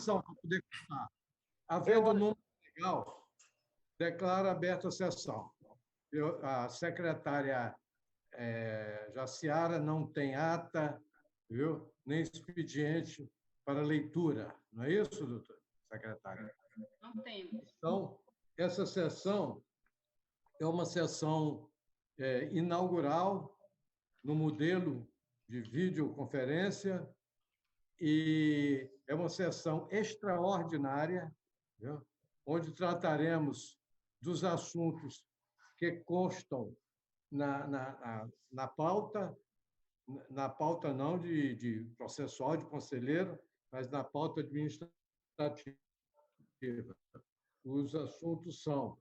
sessão para poder contar. Havendo o número legal, declaro aberta a sessão. A secretária Jaciara não tem ata, viu? Nem expediente para leitura. Não é isso, doutor secretária? Não temos. Então, essa sessão é uma sessão inaugural no modelo de videoconferência e é uma sessão extraordinária, viu? Onde trataremos dos assuntos que constam na pauta, na pauta não de processual de conselheiro, mas na pauta administrativa. Os assuntos são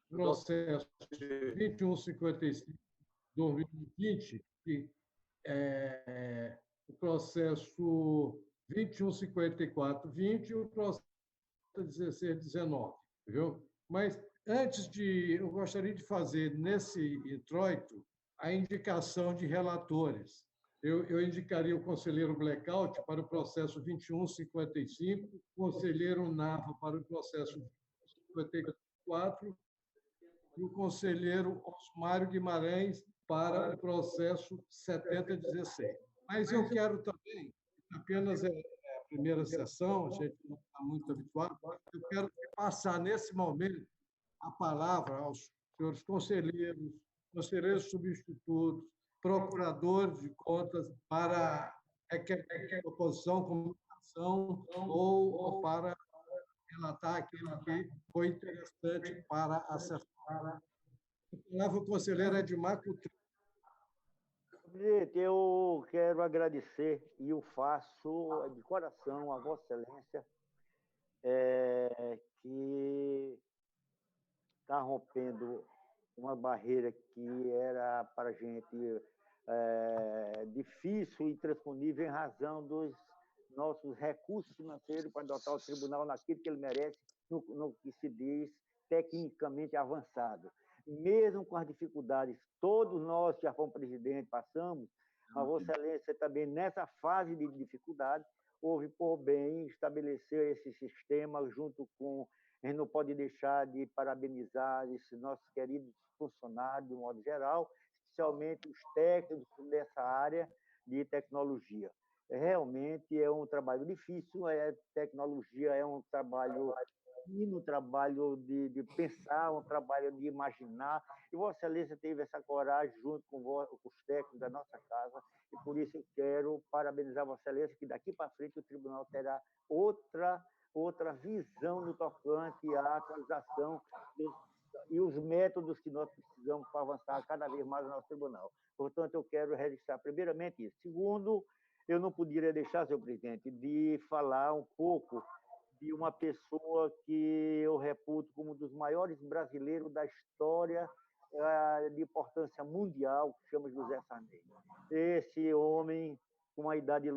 processo 2155/2020, que o processo 2154/20 e o processo 1619, viu? Mas antes eu gostaria de fazer nesse introito a indicação de relatores. Eu indicaria o conselheiro Blackout para o processo 2155, o conselheiro Nava para o processo 54 e o conselheiro Osmário Guimarães para o processo 7016. Mas eu quero também, apenas a primeira sessão, a gente não está muito habituado, eu quero passar, nesse momento, a palavra aos senhores conselheiros substitutos, procuradores de contas, para oposição, comunicação ou para relatar aquilo que foi interessante para a sessão. A palavra o conselheiro Edmar Coutrinho. Presidente, eu quero agradecer e eu faço de coração a Vossa Excelência que está rompendo uma barreira que era para a gente difícil e intransponível em razão dos nossos recursos financeiros para dotar o tribunal naquilo que ele merece, no que se diz tecnicamente avançado. Mesmo com as dificuldades, todos nós, já fomos presidente, passamos, mas Vossa Excelência também, nessa fase de dificuldade, houve por bem estabelecer esse sistema junto com... A gente não pode deixar de parabenizar esses nossos queridos funcionários, de modo geral, especialmente os técnicos dessa área de tecnologia. Realmente é um trabalho difícil, tecnologia é um trabalho um trabalho de pensar, um trabalho de imaginar, e Vossa Excelência teve essa coragem junto com os técnicos da nossa casa, e por isso eu quero parabenizar Vossa Excelência, que daqui para frente o tribunal terá outra visão no tocante à atualização e os métodos que nós precisamos para avançar cada vez mais no nosso tribunal. Portanto, eu quero registrar primeiramente isso. Segundo, eu não poderia deixar, senhor presidente, de falar um pouco de uma pessoa que eu reputo como um dos maiores brasileiros da história de importância mundial, que chama José Sarney. Esse homem, com uma idade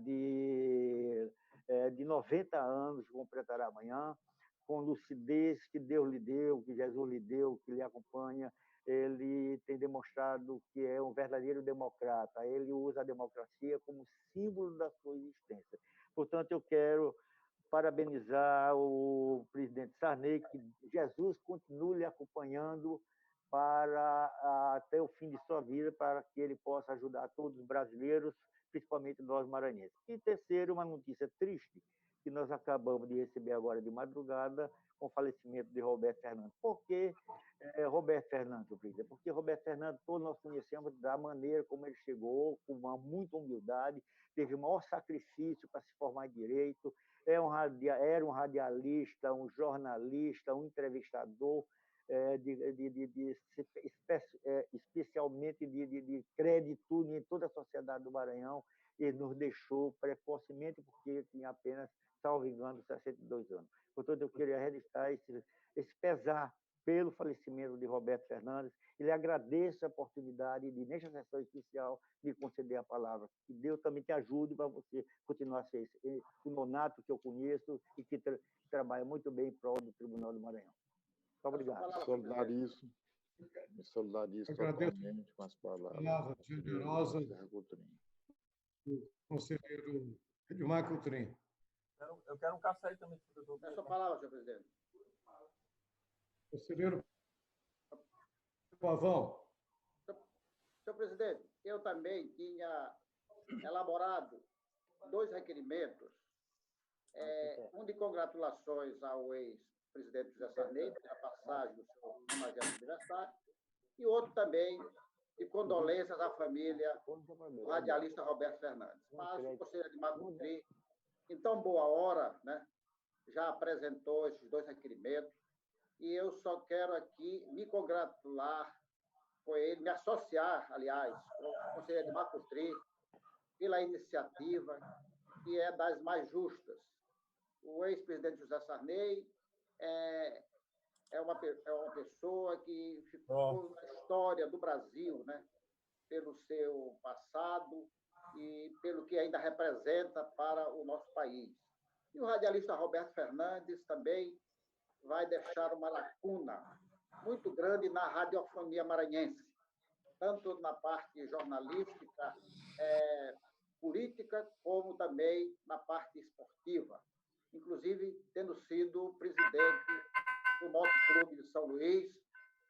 de 90 anos, completará amanhã, com lucidez que Deus lhe deu, que Jesus lhe deu, que lhe acompanha. Ele tem demonstrado que é um verdadeiro democrata. Ele usa a democracia como símbolo da sua existência. Portanto, eu quero parabenizar o presidente Sarney, que Jesus continue lhe acompanhando até o fim de sua vida, para que ele possa ajudar todos os brasileiros, principalmente nós maranhenses. E terceiro, uma notícia triste, que nós acabamos de receber agora de madrugada, com o falecimento de Roberto Fernandes. Por que Roberto Fernandes, presidente? Porque Roberto Fernandes, todos nós conhecemos da maneira como ele chegou, com muita humildade, teve o maior sacrifício para se formar em direito, era um radialista, um jornalista, um entrevistador, especialmente de crédito em toda a sociedade do Maranhão. Ele nos deixou precocemente, porque ele tinha apenas, salvo engano, 62 anos. Portanto, eu queria registrar esse pesar pelo falecimento de Roberto Fernandes, e lhe agradeço a oportunidade de, nesta sessão especial, me conceder a palavra. Que Deus também te ajude para você continuar a ser o nonato que eu conheço e que trabalha muito bem em prol do Tribunal do Maranhão. Muito obrigado. Me solidarizo totalmente com as palavras generosas do conselheiro Edmar Coutrin. Eu quero um café aí também. É a sua palavra, senhor presidente. Conselheiro Pavão. Senhor presidente, eu também tinha elaborado 2 requerimentos, um de congratulações ao ex-presidente José Sarney pela passagem do seu 90º aniversário, e outro também de condolências à família do radialista Roberto Fernandes. Mas o conselheiro Edmar Coutrin, em tão boa hora, né, já apresentou esses 2 requerimentos, e eu só quero aqui me congratular com ele, me associar, aliás, com o conselheiro Edmar Coutrin, pela iniciativa, que é das mais justas. O ex-presidente José Sarney é uma pessoa que ficou na história do Brasil, né, pelo seu passado e pelo que ainda representa para o nosso país. E o radialista Roberto Fernandes também vai deixar uma lacuna muito grande na radiofonia maranhense, tanto na parte jornalística, política, como também na parte esportiva, inclusive tendo sido presidente do Motoclube de São Luís,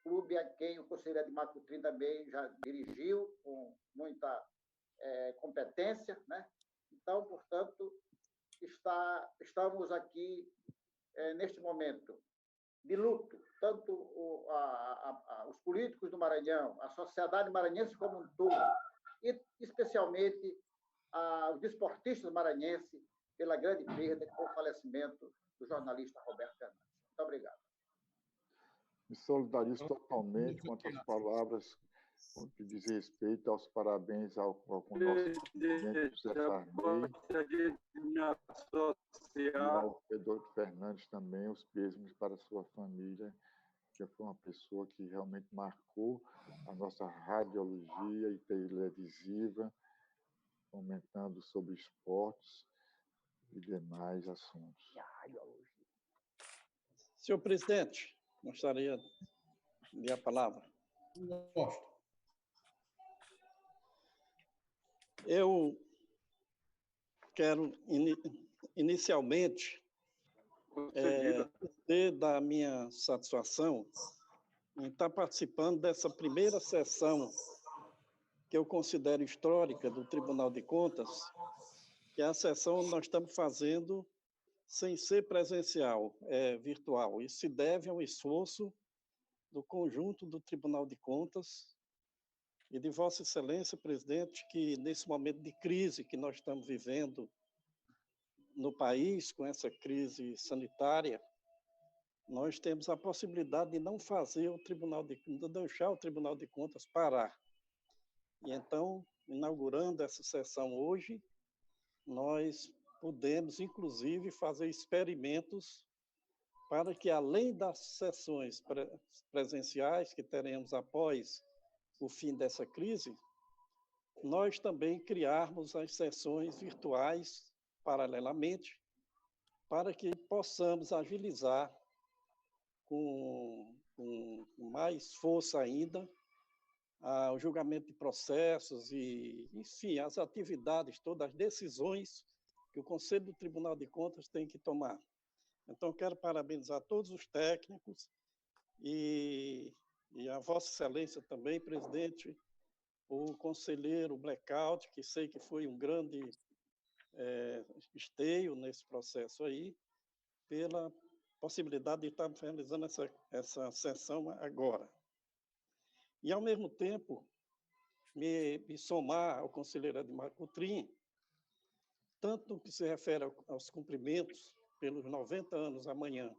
clube a quem o conselheiro Edmar Coutrin também já dirigiu com muita competência, né? Então, portanto, estamos aqui neste momento de luto, tanto os políticos do Maranhão, a sociedade maranhense como um todo, e especialmente os desportistas maranhenses, pela grande perda com o falecimento do jornalista Roberto Fernandes. Muito obrigado. Me solidarizo totalmente com as palavras que diz respeito aos parabéns ao nosso presidente José Sarney e ao Pedro Fernandes também, os pêsames para a sua família, que foi uma pessoa que realmente marcou a nossa radiologia e televisiva, comentando sobre esportes e demais assuntos. Senhor presidente, gostaria de a palavra. Gosto. Eu quero, inicialmente, dizer da minha satisfação em estar participando dessa primeira sessão que eu considero histórica do Tribunal de Contas, que é a sessão que nós estamos fazendo sem ser presencial, virtual. Isso se deve a um esforço do conjunto do Tribunal de Contas e de Vossa Excelência, presidente, que nesse momento de crise que nós estamos vivendo no país, com essa crise sanitária, nós temos a possibilidade de não fazer de deixar o Tribunal de Contas parar. E então, inaugurando essa sessão hoje, nós podemos, inclusive, fazer experimentos para que, além das sessões presenciais que teremos após o fim dessa crise, nós também criarmos as sessões virtuais paralelamente, para que possamos agilizar com mais força ainda o julgamento de processos e, enfim, as atividades, todas as decisões que o Conselho do Tribunal de Contas tem que tomar. Então, quero parabenizar todos os técnicos e a Vossa Excelência também, presidente, o conselheiro Blackout, que sei que foi um grande esteio nesse processo aí, pela possibilidade de estar realizando essa sessão agora. E, ao mesmo tempo, me somar ao conselheiro Edmar Coutrin, tanto no que se refere aos cumprimentos pelos 90 anos amanhã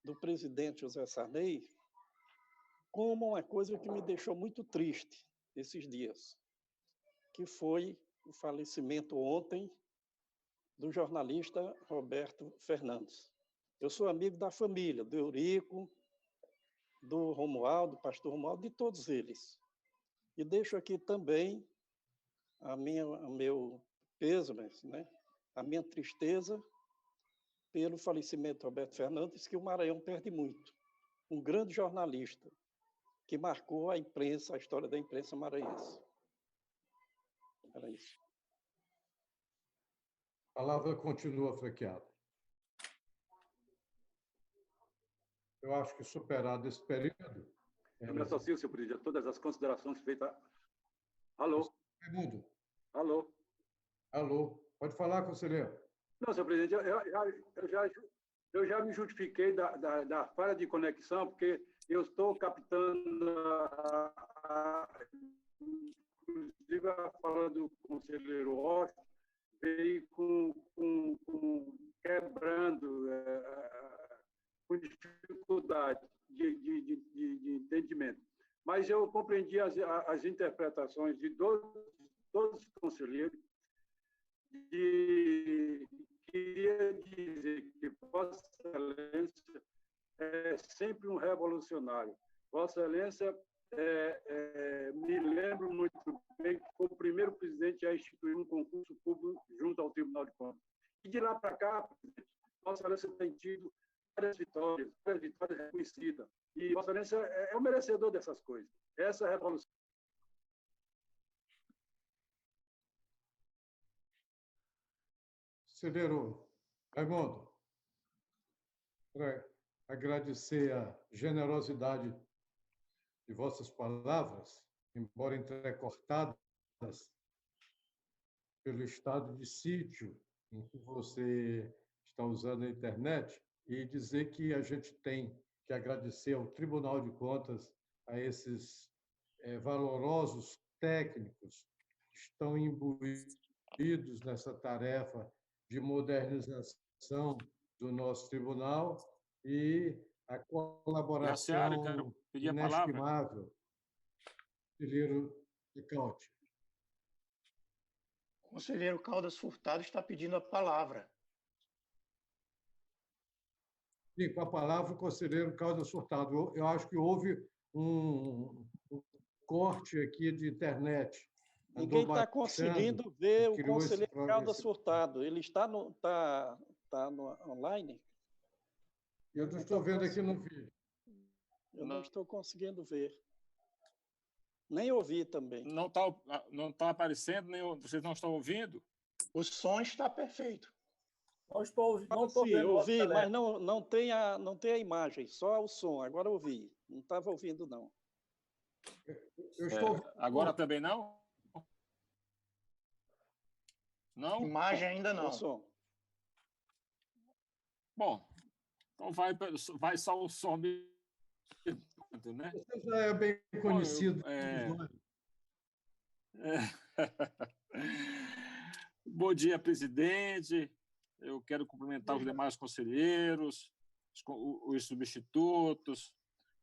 do presidente José Sarney, como uma coisa que me deixou muito triste esses dias, que foi o falecimento ontem do jornalista Roberto Fernandes. Eu sou amigo da família, do Eurico, do Romualdo, do pastor Romualdo, de todos eles. E deixo aqui também o meu pêsame, né? A minha tristeza pelo falecimento de Roberto Fernandes, que o Maranhão perde muito. Um grande jornalista que marcou a imprensa, a história da imprensa maranhense. Era isso. palavra continua franqueada. Eu acho que, superado esse período... Eu me associo, senhor presidente, a todas as considerações feitas. Alô? Raimundo. Alô? Alô? Pode falar, conselheiro. Não, senhor presidente, eu já me justifiquei da falha de conexão, porque eu estou captando, inclusive, a fala do conselheiro Washington, veio quebrando, com dificuldade de entendimento. Mas eu compreendi as interpretações de todos os conselheiros. Queria dizer que Vossa Excelência é sempre um revolucionário. Vossa Excelência, me lembro muito bem que foi o primeiro presidente a instituir um concurso público junto ao Tribunal de Contas. E de lá para cá, Vossa Excelência tem tido várias vitórias reconhecidas. E Vossa Excelência é o merecedor dessas coisas. Essa é a revolução. Conselheiro Raimundo, para agradecer a generosidade de vossas palavras, embora entrecortadas pelo estado de sítio em que você está usando a internet, e dizer que a gente tem que agradecer ao Tribunal de Contas, a esses valorosos técnicos que estão imbuídos nessa tarefa de modernização do nosso tribunal e a colaboração inestimável do conselheiro Ricaute. O conselheiro Caldas Furtado está pedindo a palavra. Sim, com a palavra, o conselheiro Caldas Furtado. Eu acho que houve um corte aqui de internet. Ninguém está conseguindo ver o conselheiro Caldas Furtado. Ele está online? Eu não estou vendo aqui no vídeo. Eu não estou conseguindo ver. Nem ouvir também. Não está aparecendo, vocês não estão ouvindo? O som está perfeito. Não estou vendo. Ouvi, mas não tem a imagem, só o som. Agora ouvi. Não estava ouvindo, não. Eu estou ouvindo. Agora também não? Não? Imagem ainda não. Som. Bom, então vai só o som mesmo, né? Você já é bem conhecido. Bom dia, presidente. Eu quero cumprimentar os demais conselheiros, os substitutos,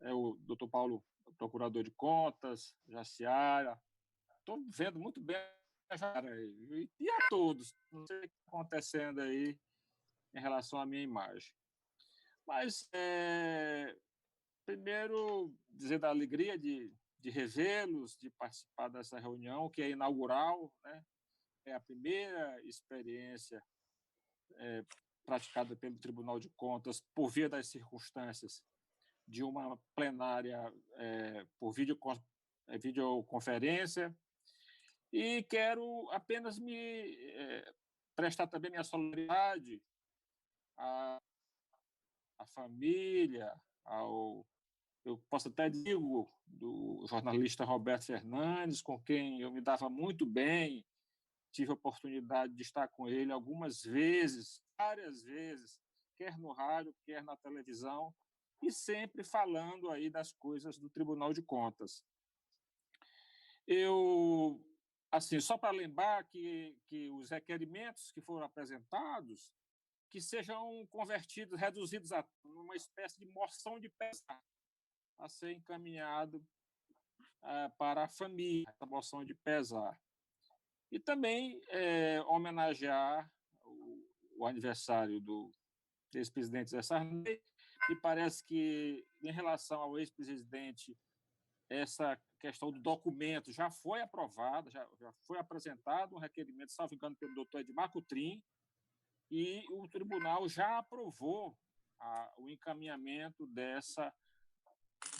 o doutor Paulo, procurador de contas, Jaciara. Estou vendo muito bem a Jaciara e a todos. Não sei o que está acontecendo aí em relação à minha imagem. Mas, primeiro, dizer da alegria de revê-los, de participar dessa reunião, que é inaugural, né? É a primeira experiência praticada pelo Tribunal de Contas por via das circunstâncias de uma plenária por videoconferência, e quero apenas prestar também minha solidariedade à família, eu posso até digo, do jornalista Roberto Fernandes, com quem eu me dava muito bem. Tive a oportunidade de estar com ele algumas vezes, várias vezes, quer no rádio, quer na televisão, e sempre falando aí das coisas do Tribunal de Contas. Eu, assim, só para lembrar que os requerimentos que foram apresentados, que sejam convertidos, reduzidos a uma espécie de moção de pesar, a ser encaminhado para a família, a moção de pesar. E também homenagear o aniversário do ex-presidente Zé Sarney. Me parece que, em relação ao ex-presidente, essa questão do documento já foi aprovada, já foi apresentado um requerimento, salvo engano, pelo doutor Edmar Coutrin, e o tribunal já aprovou o encaminhamento desse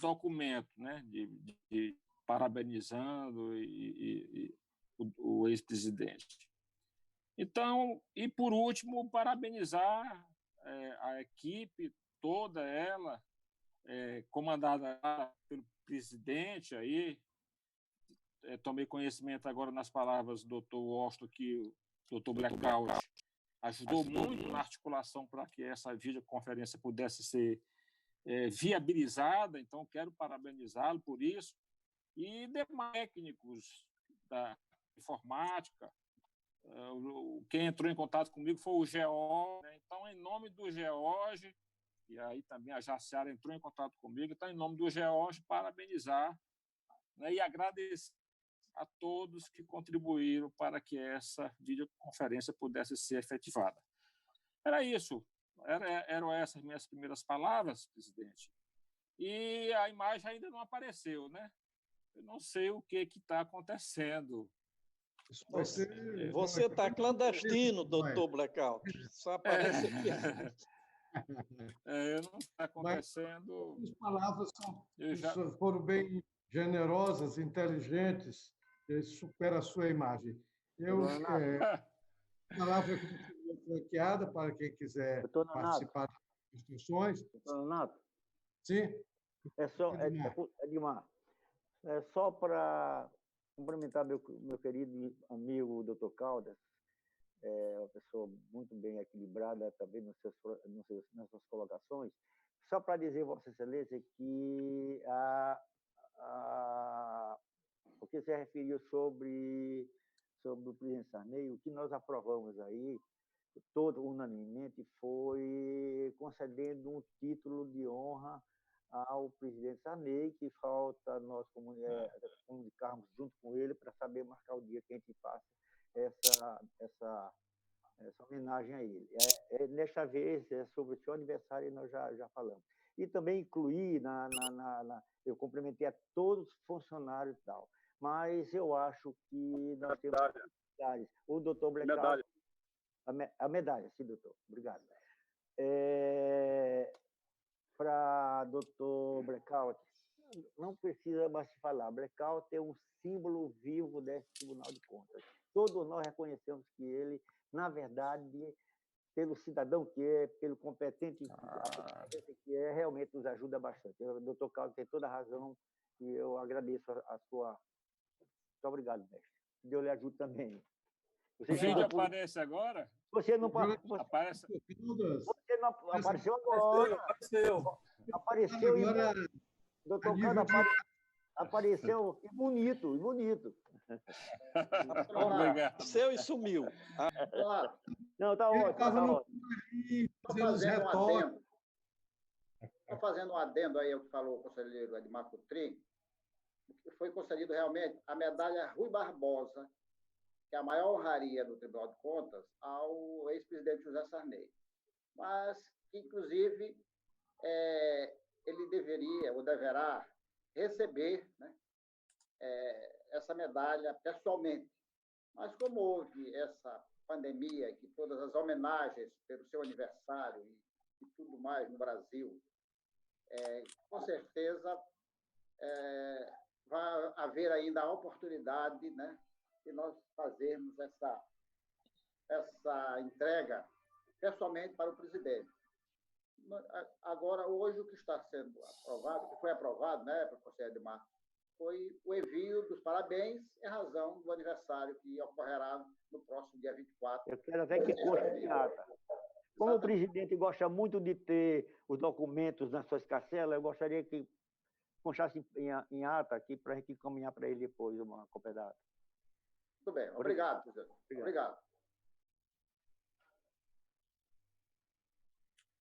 documento, né, de parabenizando o ex-presidente. Então, e por último, parabenizar a equipe, toda ela, comandada pelo presidente aí. Tomei conhecimento agora nas palavras do Dr. Washington que o Dr. Blackout ajudou muito na articulação para que essa videoconferência pudesse ser viabilizada, então quero parabenizá-lo por isso, e demais técnicos da informática. Quem entrou em contato comigo foi o George, né? Então, em nome do George, e aí também a Jaciara entrou em contato comigo, então, em nome do George, parabenizar, né, e agradecer a todos que contribuíram para que essa videoconferência pudesse ser efetivada. Era isso. Eram essas minhas primeiras palavras, presidente. E a imagem ainda não apareceu, né? Eu não sei o que está acontendo. Você está clandestino, doutor Blackout. Só aparece aqui. Não está acontecendo. As palavras foram bem generosas, inteligentes, supera a sua imagem. A palavra é bloqueada para quem quiser participar das discussões. Donato? Sim. Edmar, é só para cumprimentar meu querido amigo, Dr. Caldas, uma pessoa muito bem equilibrada também nas suas colocações, só para dizer, Vossa Excelência, que o que você referiu sobre o presidente Sarney, o que nós aprovamos aí, todo unanimemente, foi concedendo um título de honra ao presidente Sarney, que falta nós comunicarmos junto com ele para saber marcar o dia que a gente faça essa homenagem a ele. Nesta vez, sobre o seu aniversário, nós já falamos. E também incluí, eu cumprimentei a todos os funcionários e tal, mas eu acho que nós temos medalhas. O doutor Blackout... A medalha, sim, doutor. Obrigado. Para doutor Blackout, não precisa mais se falar. Blackout é um símbolo vivo desse Tribunal de Contas. Todos nós reconhecemos que ele, na verdade, pelo cidadão que é, pelo competente que é, realmente nos ajuda bastante. O doutor Carlos tem toda a razão e eu agradeço a sua... Muito obrigado, mestre. Deus lhe ajude também. O vídeo aparece agora? Você não aparece. Você não apareceu agora. Apareceu agora. Doutor Carlos apareceu bonito. Obrigado. Apareceu e sumiu. Não, tá ótimo. Estou fazendo um adendo aí ao que falou o conselheiro Edmar Coutrin, que foi concedido realmente a medalha Rui Barbosa, que é a maior honraria do Tribunal de Contas, ao ex-presidente José Sarney. Mas, inclusive, ele deveria ou deverá receber, né, essa medalha pessoalmente. Mas, como houve essa pandemia, que todas as homenagens pelo seu aniversário e tudo mais no Brasil, com certeza vai haver ainda a oportunidade, né, de nós fazermos essa entrega pessoalmente para o presidente. Agora, hoje, o que está sendo aprovado, que foi aprovado, né, para o Conselho de Mar, foi o envio dos parabéns em razão do aniversário que ocorrerá no próximo dia 24. Eu quero ver que consta em ata. Como o presidente gosta muito de ter os documentos nas suas carcelas, eu gostaria que constasse em ata aqui para a gente encaminhar para ele depois uma cópia da ata. Muito bem. Obrigado, presidente. Obrigado.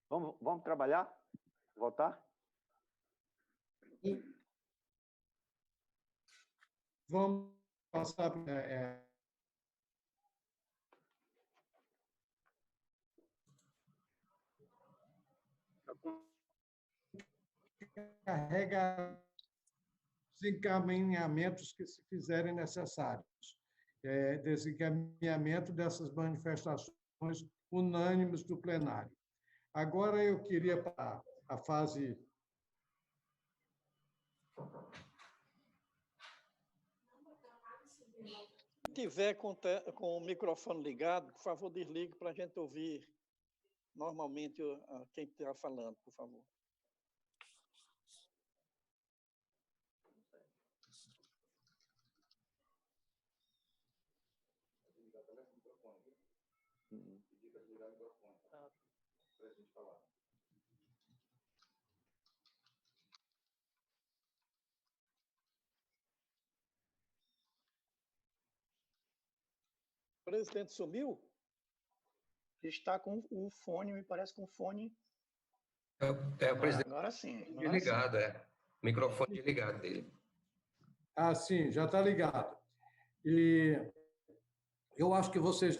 Vamos trabalhar? Voltar? Vamos passar carrega os encaminhamentos que se fizerem necessários. Desencaminhamento dessas manifestações unânimes do plenário. Agora eu queria para a fase tiver com o microfone ligado, por favor, desligue para a gente ouvir normalmente quem está falando, por favor. O presidente sumiu? Está com o fone, me parece com o fone. O presidente. Agora sim. Desligado, o microfone desligado dele. Ah, sim, já está ligado. E eu acho que vocês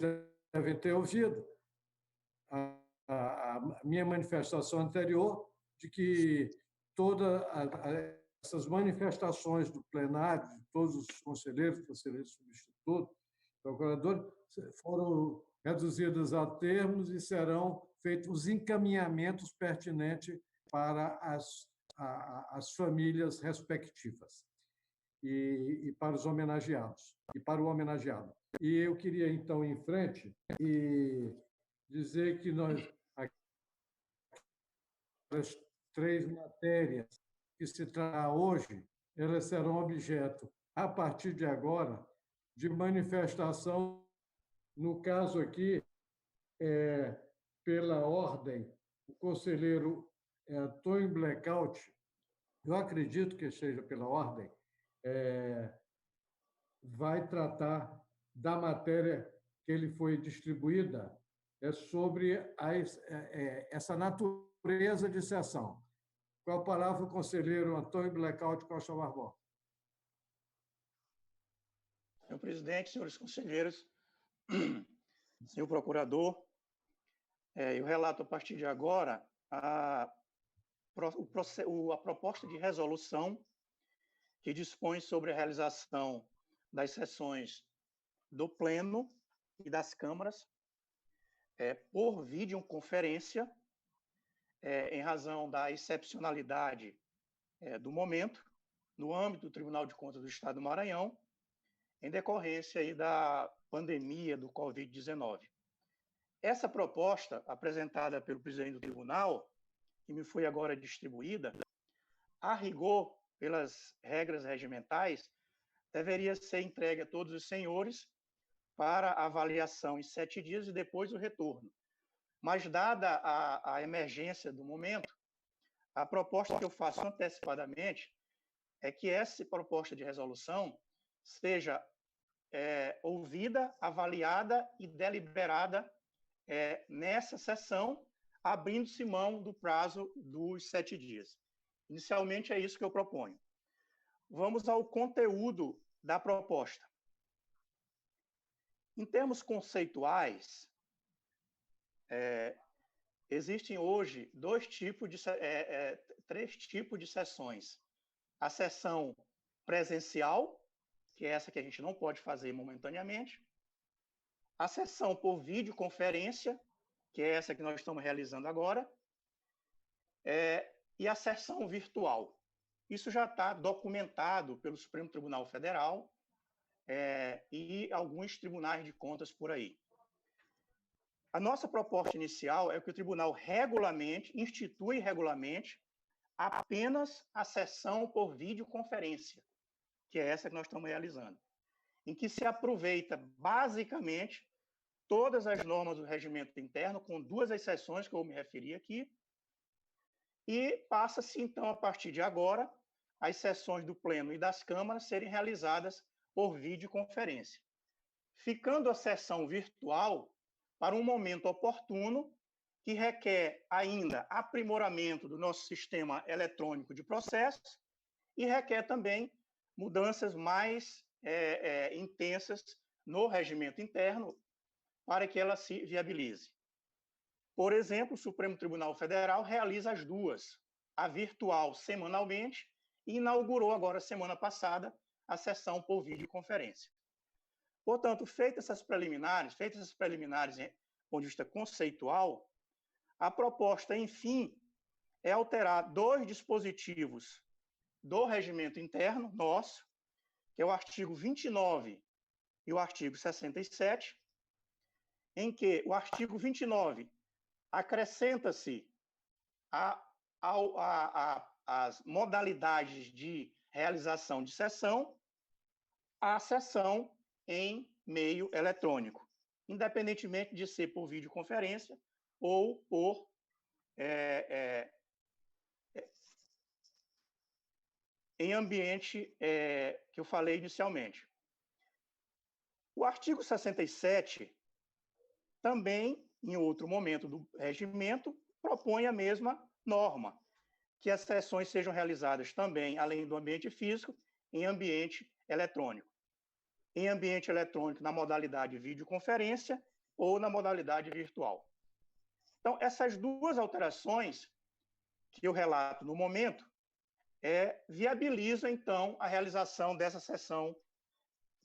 devem ter ouvido a minha manifestação anterior de que todas essas manifestações do plenário, de todos os conselheiros substitutos, procuradores, foram reduzidas a termos e serão feitos os encaminhamentos pertinentes para as famílias respectivas e para os homenageados, e para o homenageado. E eu queria, então, ir em frente e dizer que as 3 matérias que se trata hoje, elas serão objeto, a partir de agora, de manifestação, no caso aqui, pela ordem, o conselheiro Antônio Blackout, eu acredito que seja pela ordem, vai tratar da matéria que ele foi distribuída sobre essa natureza de sessão. Com a palavra, o conselheiro Antônio Blackout Costa Barbosa. Senhor presidente, senhores conselheiros, senhor procurador, eu relato a partir de agora a proposta de resolução que dispõe sobre a realização das sessões do Pleno e das câmaras por videoconferência, em razão da excepcionalidade do momento, no âmbito do Tribunal de Contas do Estado do Maranhão, em decorrência aí da pandemia do Covid-19. Essa proposta, apresentada pelo presidente do tribunal, que me foi agora distribuída, a rigor, pelas regras regimentais, deveria ser entregue a todos os senhores para avaliação em 7 dias e depois o retorno. Mas, dada a emergência do momento, a proposta que eu faço antecipadamente é que essa proposta de resolução seja ouvida, avaliada e deliberada nessa sessão, abrindo-se mão do prazo dos 7 dias. Inicialmente, é isso que eu proponho. Vamos ao conteúdo da proposta. Em termos conceituais, existem hoje 3 tipos de sessões. A sessão presencial, que é essa que a gente não pode fazer momentaneamente. A sessão por videoconferência, que é essa que nós estamos realizando agora. E a sessão virtual. Isso já está documentado pelo Supremo Tribunal Federal e alguns tribunais de contas por aí. A nossa proposta inicial é que o tribunal institui regulamente apenas a sessão por videoconferência, que é essa que nós estamos realizando, em que se aproveita basicamente todas as normas do regimento interno, com 2 exceções que eu vou me referir aqui, e passa-se, então, a partir de agora, as sessões do Pleno e das câmaras serem realizadas por videoconferência, ficando a sessão virtual para um momento oportuno que requer ainda aprimoramento do nosso sistema eletrônico de processos e requer também mudanças mais intensas no regimento interno para que ela se viabilize. Por exemplo, o Supremo Tribunal Federal realiza as 2, a virtual semanalmente e inaugurou agora, semana passada, a sessão por videoconferência. Portanto, feitas essas preliminares do ponto de vista conceitual, a proposta, enfim, é alterar 2 dispositivos do regimento interno nosso, que é o artigo 29 e o artigo 67, em que o artigo 29 acrescenta-se as modalidades de realização de sessão à sessão em meio eletrônico, independentemente de ser por videoconferência ou por em ambiente que eu falei inicialmente. O artigo 67, também, em outro momento do regimento, propõe a mesma norma, que as sessões sejam realizadas também, além do ambiente físico, em ambiente eletrônico. Em ambiente eletrônico, na modalidade videoconferência ou na modalidade virtual. Então, essas duas alterações que eu relato no momento viabilizam, então, a realização dessa sessão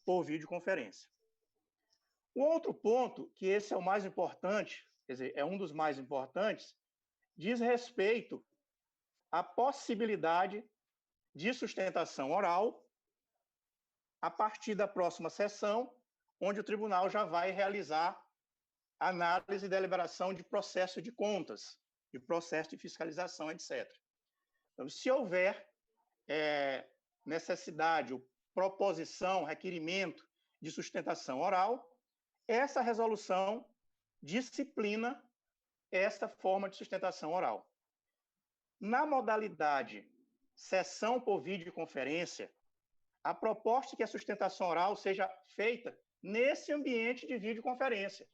por videoconferência. O outro ponto, que esse é o mais importante, quer dizer, é um dos mais importantes, diz respeito à possibilidade de sustentação oral a partir da próxima sessão, onde o tribunal já vai realizar análise e deliberação de processo de contas, de processo de fiscalização, etc. Então, se houver necessidade, ou proposição, requerimento de sustentação oral, essa resolução disciplina essa forma de sustentação oral. Na modalidade sessão por videoconferência, a proposta é que a sustentação oral seja feita nesse ambiente de videoconferência.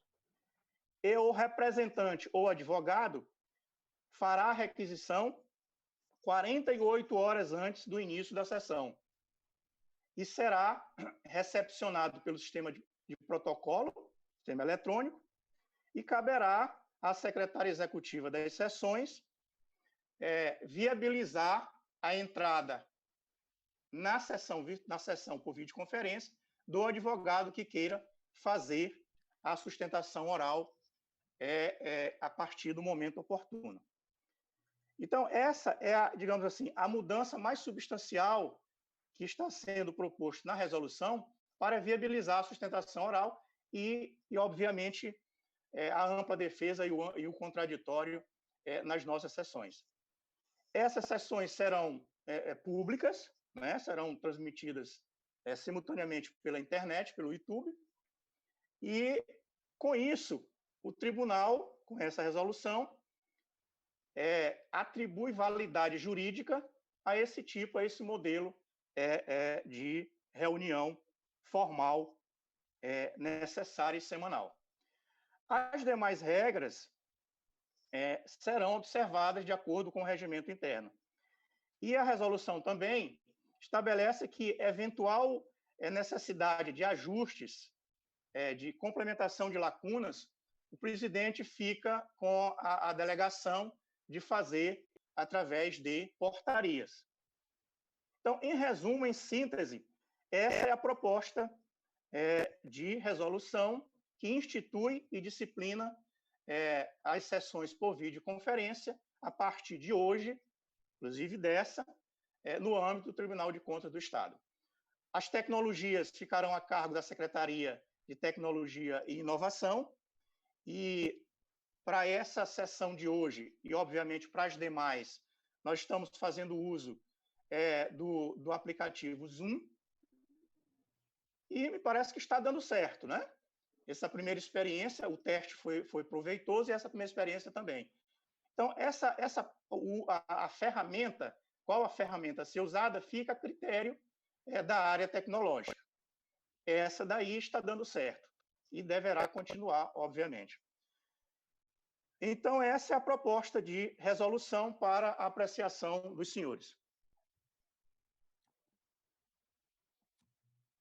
E o representante ou advogado fará a requisição 48 horas antes do início da sessão e será recepcionado pelo sistema de protocolo, sistema eletrônico, e caberá à secretária executiva das sessões viabilizar a entrada na sessão por videoconferência do advogado que queira fazer a sustentação oral a partir do momento oportuno. Então, essa é, digamos assim, a mudança mais substancial que está sendo proposto na resolução para viabilizar a sustentação oral e obviamente, a ampla defesa e o contraditório nas nossas sessões. Essas sessões serão públicas, né? Serão transmitidas simultaneamente pela internet, pelo YouTube, e, com isso, o tribunal, com essa resolução, atribui validade jurídica a esse tipo, a esse modelo de reunião formal necessária e semanal. As demais regras serão observadas de acordo com o regimento interno. E a resolução também estabelece que eventual necessidade de ajustes, de complementação de lacunas, o presidente fica com a delegação de fazer através de portarias. Então, em resumo, em síntese, essa é a proposta de resolução que institui e disciplina as sessões por videoconferência a partir de hoje, inclusive dessa, no âmbito do Tribunal de Contas do Estado. As tecnologias ficarão a cargo da Secretaria de Tecnologia e Inovação, e para essa sessão de hoje, e obviamente para as demais, nós estamos fazendo uso do aplicativo Zoom, e me parece que está dando certo, né? Essa primeira experiência, o teste foi proveitoso, e essa primeira experiência também. Então, a ferramenta, qual a ferramenta a ser usada, fica a critério da área tecnológica. Essa daí está dando certo, e deverá continuar, obviamente. Então, essa é a proposta de resolução para a apreciação dos senhores.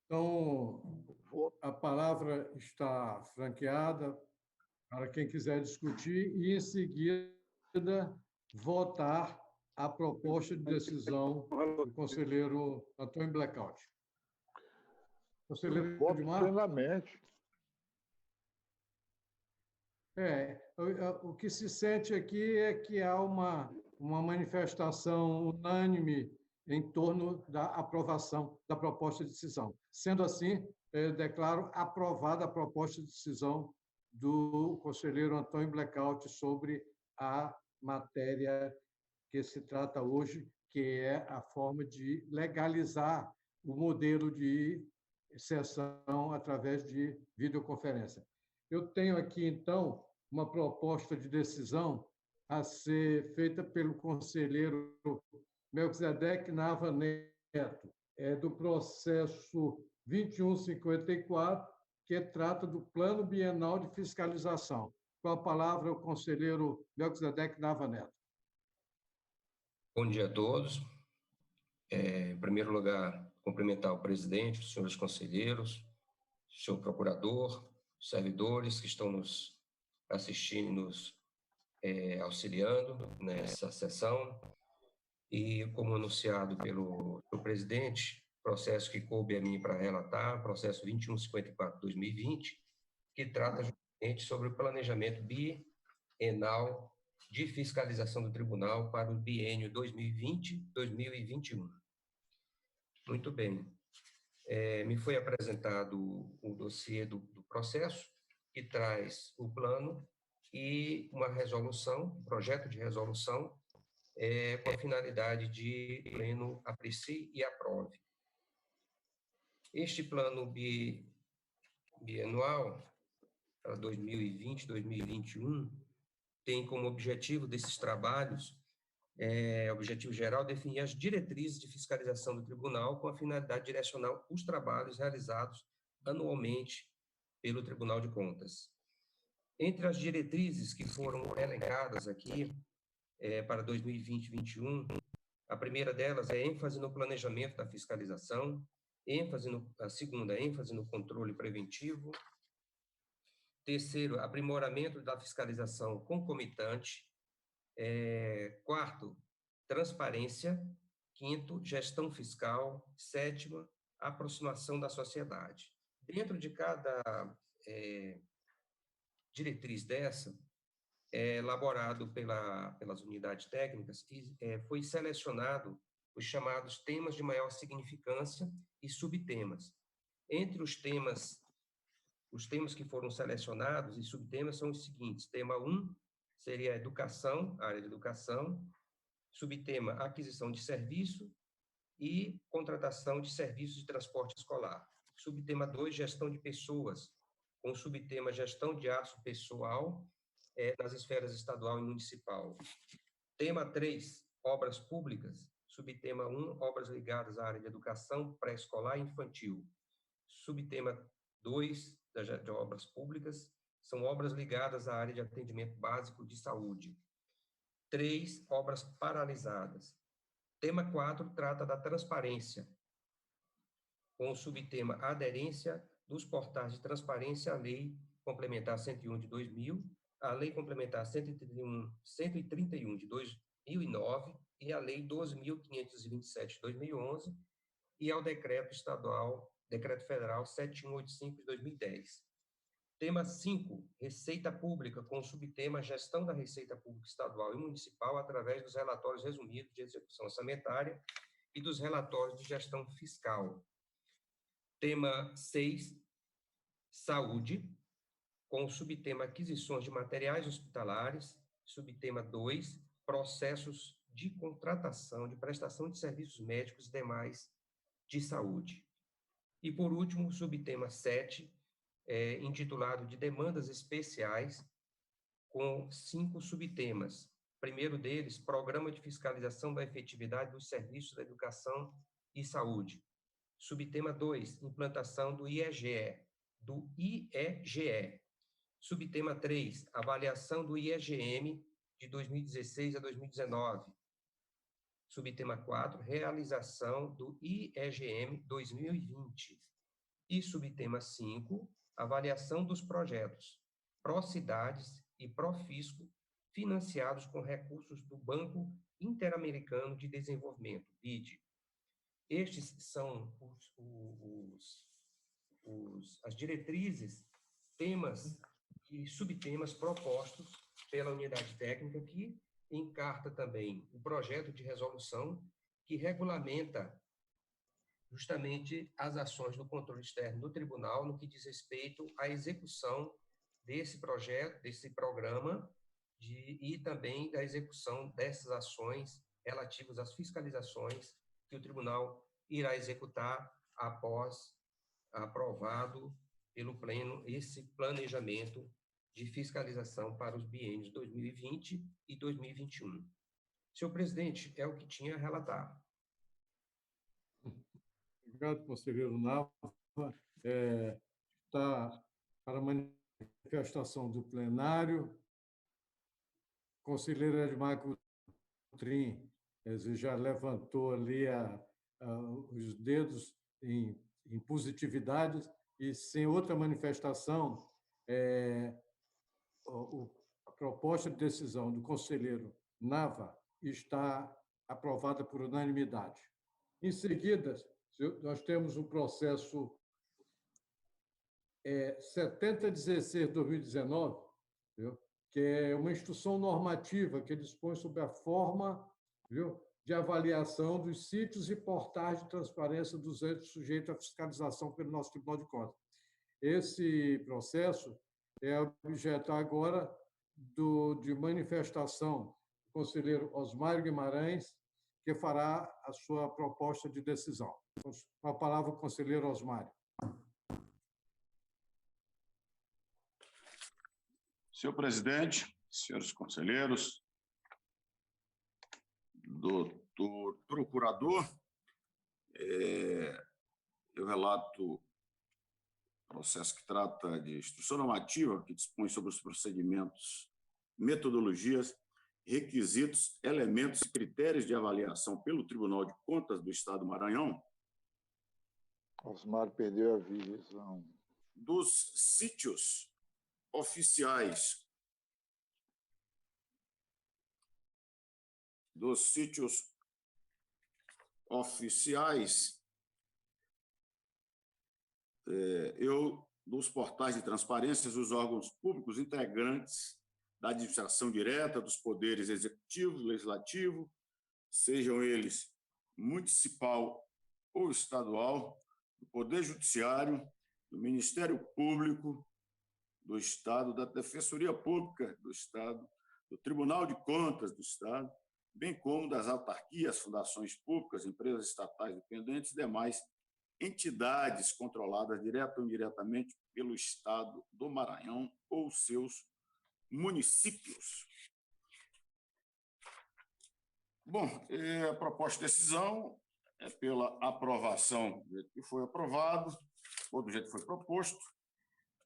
Então, a palavra está franqueada para quem quiser discutir e, em seguida, votar a proposta de decisão do conselheiro Antônio Blackout. Conselheiro Voto Edmar? plenamente. O que se sente aqui é que há uma manifestação unânime em torno da aprovação da proposta de decisão. Sendo assim, declaro aprovada a proposta de decisão do conselheiro Antônio Blackout sobre a matéria que se trata hoje, que é a forma de legalizar o modelo de sessão através de videoconferência. Eu tenho aqui, então, uma proposta de decisão a ser feita pelo conselheiro Melquisedeque Nava Neto, do processo 2154, que trata do Plano Bienal de Fiscalização. Com a palavra, o conselheiro Melquisedeque Nava Neto. Bom dia a todos. Em primeiro lugar, cumprimentar o presidente, os senhores conselheiros, o senhor procurador, os servidores que estão nos assistindo, nos auxiliando nessa sessão. E, como anunciado pelo presidente, processo que coube a mim para relatar, processo 2154/2020, que trata justamente sobre o planejamento bienal de fiscalização do tribunal para o biênio 2020-2021. Muito bem. Me foi apresentado o dossiê do processo, que traz o plano e uma resolução, um projeto de resolução, com a finalidade de pleno aprecie e aprove. Este plano bienal para 2020-2021 tem como objetivo desses trabalhos, objetivo geral, definir as diretrizes de fiscalização do tribunal com a finalidade de direcionar os trabalhos realizados anualmente pelo Tribunal de Contas. Entre as diretrizes que foram elencadas aqui para 2020-2021, a primeira delas é ênfase no planejamento da fiscalização, a segunda, ênfase no controle preventivo. Terceiro, aprimoramento da fiscalização concomitante. Quarto, transparência. Quinto, gestão fiscal. Sétima, aproximação da sociedade. Dentro de cada diretriz dessa, elaborado pelas unidades técnicas, foi selecionado os chamados temas de maior significância e subtemas. Entre os temas que foram selecionados e subtemas são os seguintes. Tema 1 seria a educação, a área de educação. Subtema, aquisição de serviço e contratação de serviços de transporte escolar. Subtema 2, gestão de pessoas, com o subtema gestão de aço pessoal nas esferas estadual e municipal. Tema 3, obras públicas. Subtema 1, obras ligadas à área de educação pré-escolar e infantil. Subtema 2, de obras públicas, são obras ligadas à área de atendimento básico de saúde. 3, obras paralisadas. Tema 4 trata da transparência, com o subtema aderência dos portais de transparência à Lei Complementar 101 de 2000, à Lei Complementar 131 de 2009 e à Lei 12.527 de 2011 e ao Decreto Federal 7185 de 2010. Tema 5, Receita Pública, com o subtema Gestão da Receita Pública Estadual e Municipal através dos relatórios resumidos de execução orçamentária e dos relatórios de gestão fiscal. Tema 6, Saúde, com o subtema Aquisições de Materiais Hospitalares. Subtema 2, Processos de contratação, de prestação de serviços médicos e demais de saúde. E, por último, o subtema 7, intitulado de Demandas Especiais, com 5 subtemas. Primeiro deles, Programa de Fiscalização da Efetividade dos Serviços da Educação e Saúde. Subtema 2, Implantação do IEGE. Subtema 3, Avaliação do IEGM de 2016 a 2019. Subtema 4, Realização do IEGM 2020. E subtema 5, Avaliação dos projetos Procidades e Profisco financiados com recursos do Banco Interamericano de Desenvolvimento, BID. Estes são as diretrizes, temas e subtemas propostos pela unidade técnica, que encarta também o projeto de resolução que regulamenta justamente as ações do controle externo do tribunal no que diz respeito à execução desse projeto, desse programa, e também da execução dessas ações relativas às fiscalizações que o tribunal irá executar após aprovado pelo Pleno esse planejamento de fiscalização para os biênios 2020 e 2021. Senhor presidente, é o que tinha a relatar. Obrigado, conselheiro Nava. Está para manifestação do plenário. Conselheiro Edmar Coutrin já levantou ali os dedos em positividade, e sem outra manifestação, a proposta de decisão do conselheiro Nava está aprovada por unanimidade. Em seguida, nós temos o processo 7016/2019, que é uma instrução normativa que dispõe sobre a forma de avaliação dos sítios e portais de transparência dos entes sujeitos à fiscalização pelo nosso Tribunal de Contas. Esse processo é objeto agora de manifestação do conselheiro Osmário Guimarães, que fará a sua proposta de decisão. Com a palavra, o conselheiro Osmário. Senhor presidente, senhores conselheiros, doutor procurador, eu relato o processo que trata de instrução normativa, que dispõe sobre os procedimentos, metodologias, requisitos, elementos e critérios de avaliação pelo Tribunal de Contas do Estado do Maranhão. Osmar perdeu a visão. Dos sítios oficiais. Dos portais de transparência dos órgãos públicos integrantes da administração direta dos poderes executivo, legislativo, sejam eles municipal ou estadual, do Poder Judiciário, do Ministério Público do Estado, da Defensoria Pública do Estado, do Tribunal de Contas do Estado, bem como das autarquias, fundações públicas, empresas estatais dependentes e demais entidades controladas direta ou indiretamente pelo Estado do Maranhão ou seus municípios. Bom, a proposta de decisão é pela aprovação do jeito que foi aprovado, ou do jeito que foi proposto,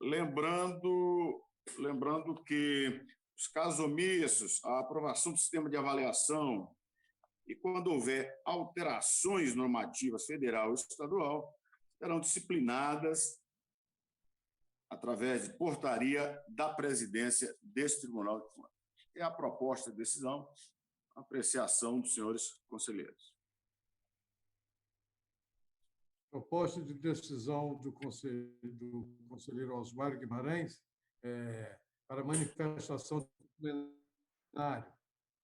lembrando que os casos omissos, a aprovação do sistema de avaliação e, quando houver alterações normativas federal e estadual, serão disciplinadas através de portaria da presidência desse Tribunal de Contas. É a proposta de decisão, a apreciação dos senhores conselheiros. Proposta de decisão do conselheiro Osmário Guimarães para manifestação do plenário.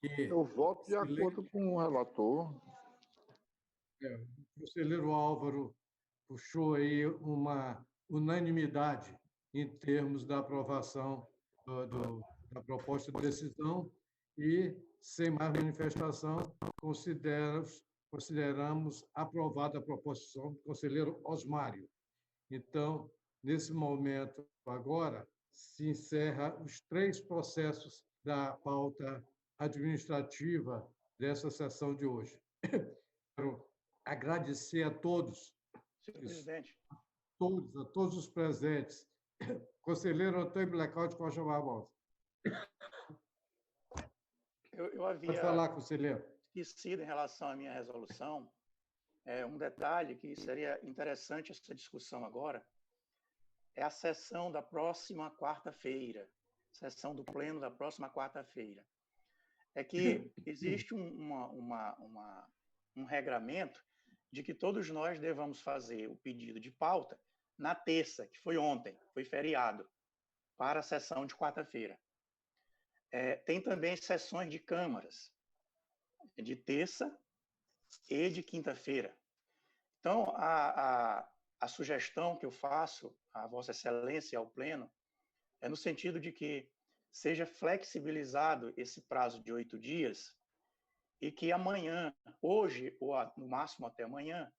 Eu voto de acordo com o relator. O conselheiro Álvaro puxou aí uma unanimidade em termos da aprovação da proposta de decisão e, sem mais manifestação, consideramos aprovada a proposição do conselheiro Osmário. Então, nesse momento, agora, se encerra os 3 processos da pauta administrativa dessa sessão de hoje. Quero agradecer a todos, senhor presidente, a todos os presentes. Conselheiro Antônio Blackout Costa Barbosa. Eu havia Pode falar, conselheiro. esquecido em relação à minha resolução um detalhe que seria interessante essa discussão agora, é a sessão da próxima quarta-feira, sessão do Pleno da próxima quarta-feira. É que existe um regramento de que todos nós devamos fazer o pedido de pauta na terça, que foi ontem, foi feriado, para a sessão de quarta-feira. Tem também sessões de câmaras, de terça e de quinta-feira. Então, a sugestão que eu faço à Vossa Excelência e ao Pleno é no sentido de que seja flexibilizado esse prazo de 8 dias e que amanhã, hoje, ou no máximo até amanhã,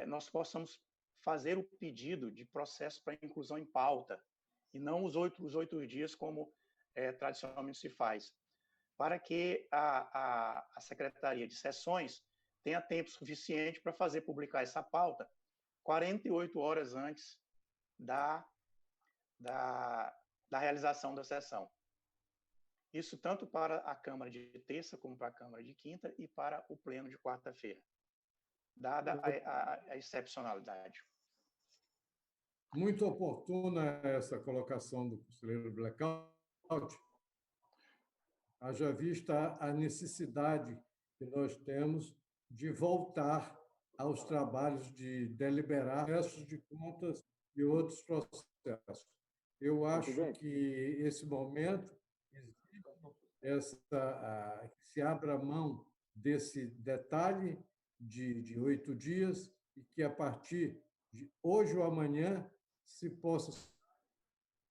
nós possamos fazer o pedido de processo para inclusão em pauta, e não os 8 dias como tradicionalmente se faz, para que a Secretaria de Sessões tenha tempo suficiente para fazer publicar essa pauta 48 horas antes da realização da sessão. Isso tanto para a Câmara de terça, como para a Câmara de quinta e para o Pleno de quarta-feira, dada a excepcionalidade. Muito oportuna essa colocação do conselheiro Blackout, haja vista a necessidade que nós temos de voltar aos trabalhos de deliberar processos de contas e outros processos. Eu acho que esse momento que se abra mão desse detalhe de 8 dias e que, a partir de hoje ou amanhã, se possa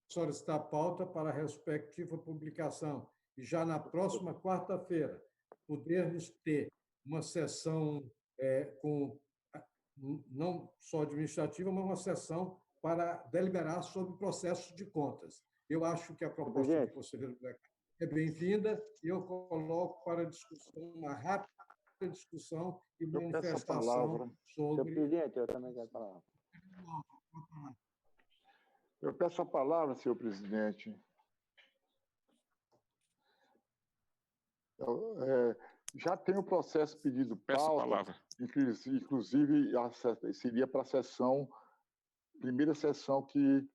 solicitar pauta para a respectiva publicação. E já na próxima quarta-feira, podermos ter uma sessão não só administrativa, mas uma sessão para deliberar sobre processos de contas. Eu acho que a proposta do conselheiro é bem-vinda e eu coloco para discussão, uma rápida discussão e manifestação sobre... Senhor presidente, eu também quero falar. Eu peço a palavra, senhor presidente. Já tem o processo pedido pauta, inclusive seria para a primeira sessão que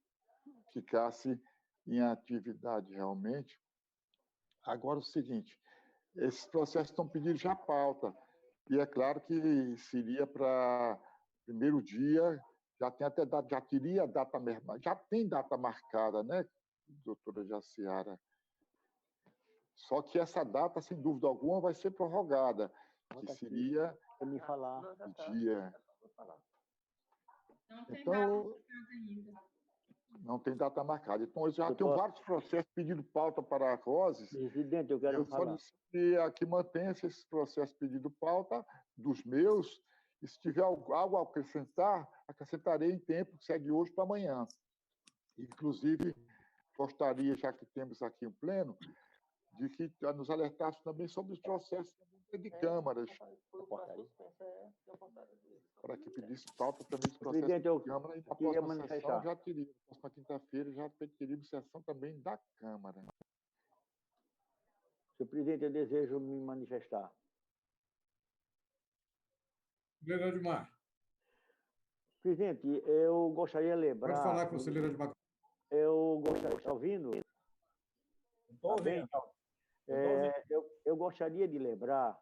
ficasse em atividade realmente. Agora, o seguinte, esses processos estão pedindo já pauta, e é claro que seria para primeiro dia, já tem até data, já teria data, já tem data marcada, né, doutora Jaciara? Só que essa data, sem dúvida alguma, vai ser prorrogada, que seria o dia. Então, não tem data marcada. Então, eu já tenho vários processos pedindo pauta para a COSES. Presidente, eu quero falar. Que mantenha-se esse processo pedindo pauta dos meus, e se tiver algo a acrescentar, acrescentarei em tempo, que segue hoje para amanhã. Inclusive, gostaria, já que temos aqui um pleno, de que nos alertasse também sobre os processos de câmaras. Para que pedisse pauta também dos processos de Câmara, e na próxima sessão já teríamos, na próxima quinta-feira, já teríamos sessão também da Câmara. Senhor presidente, eu desejo me manifestar. Conselheiro Edmar. Presidente, eu gostaria de lembrar... Pode falar, conselheiro Edmar. Eu gostaria... Está ouvindo? Estou ouvindo. Eu gostaria de lembrar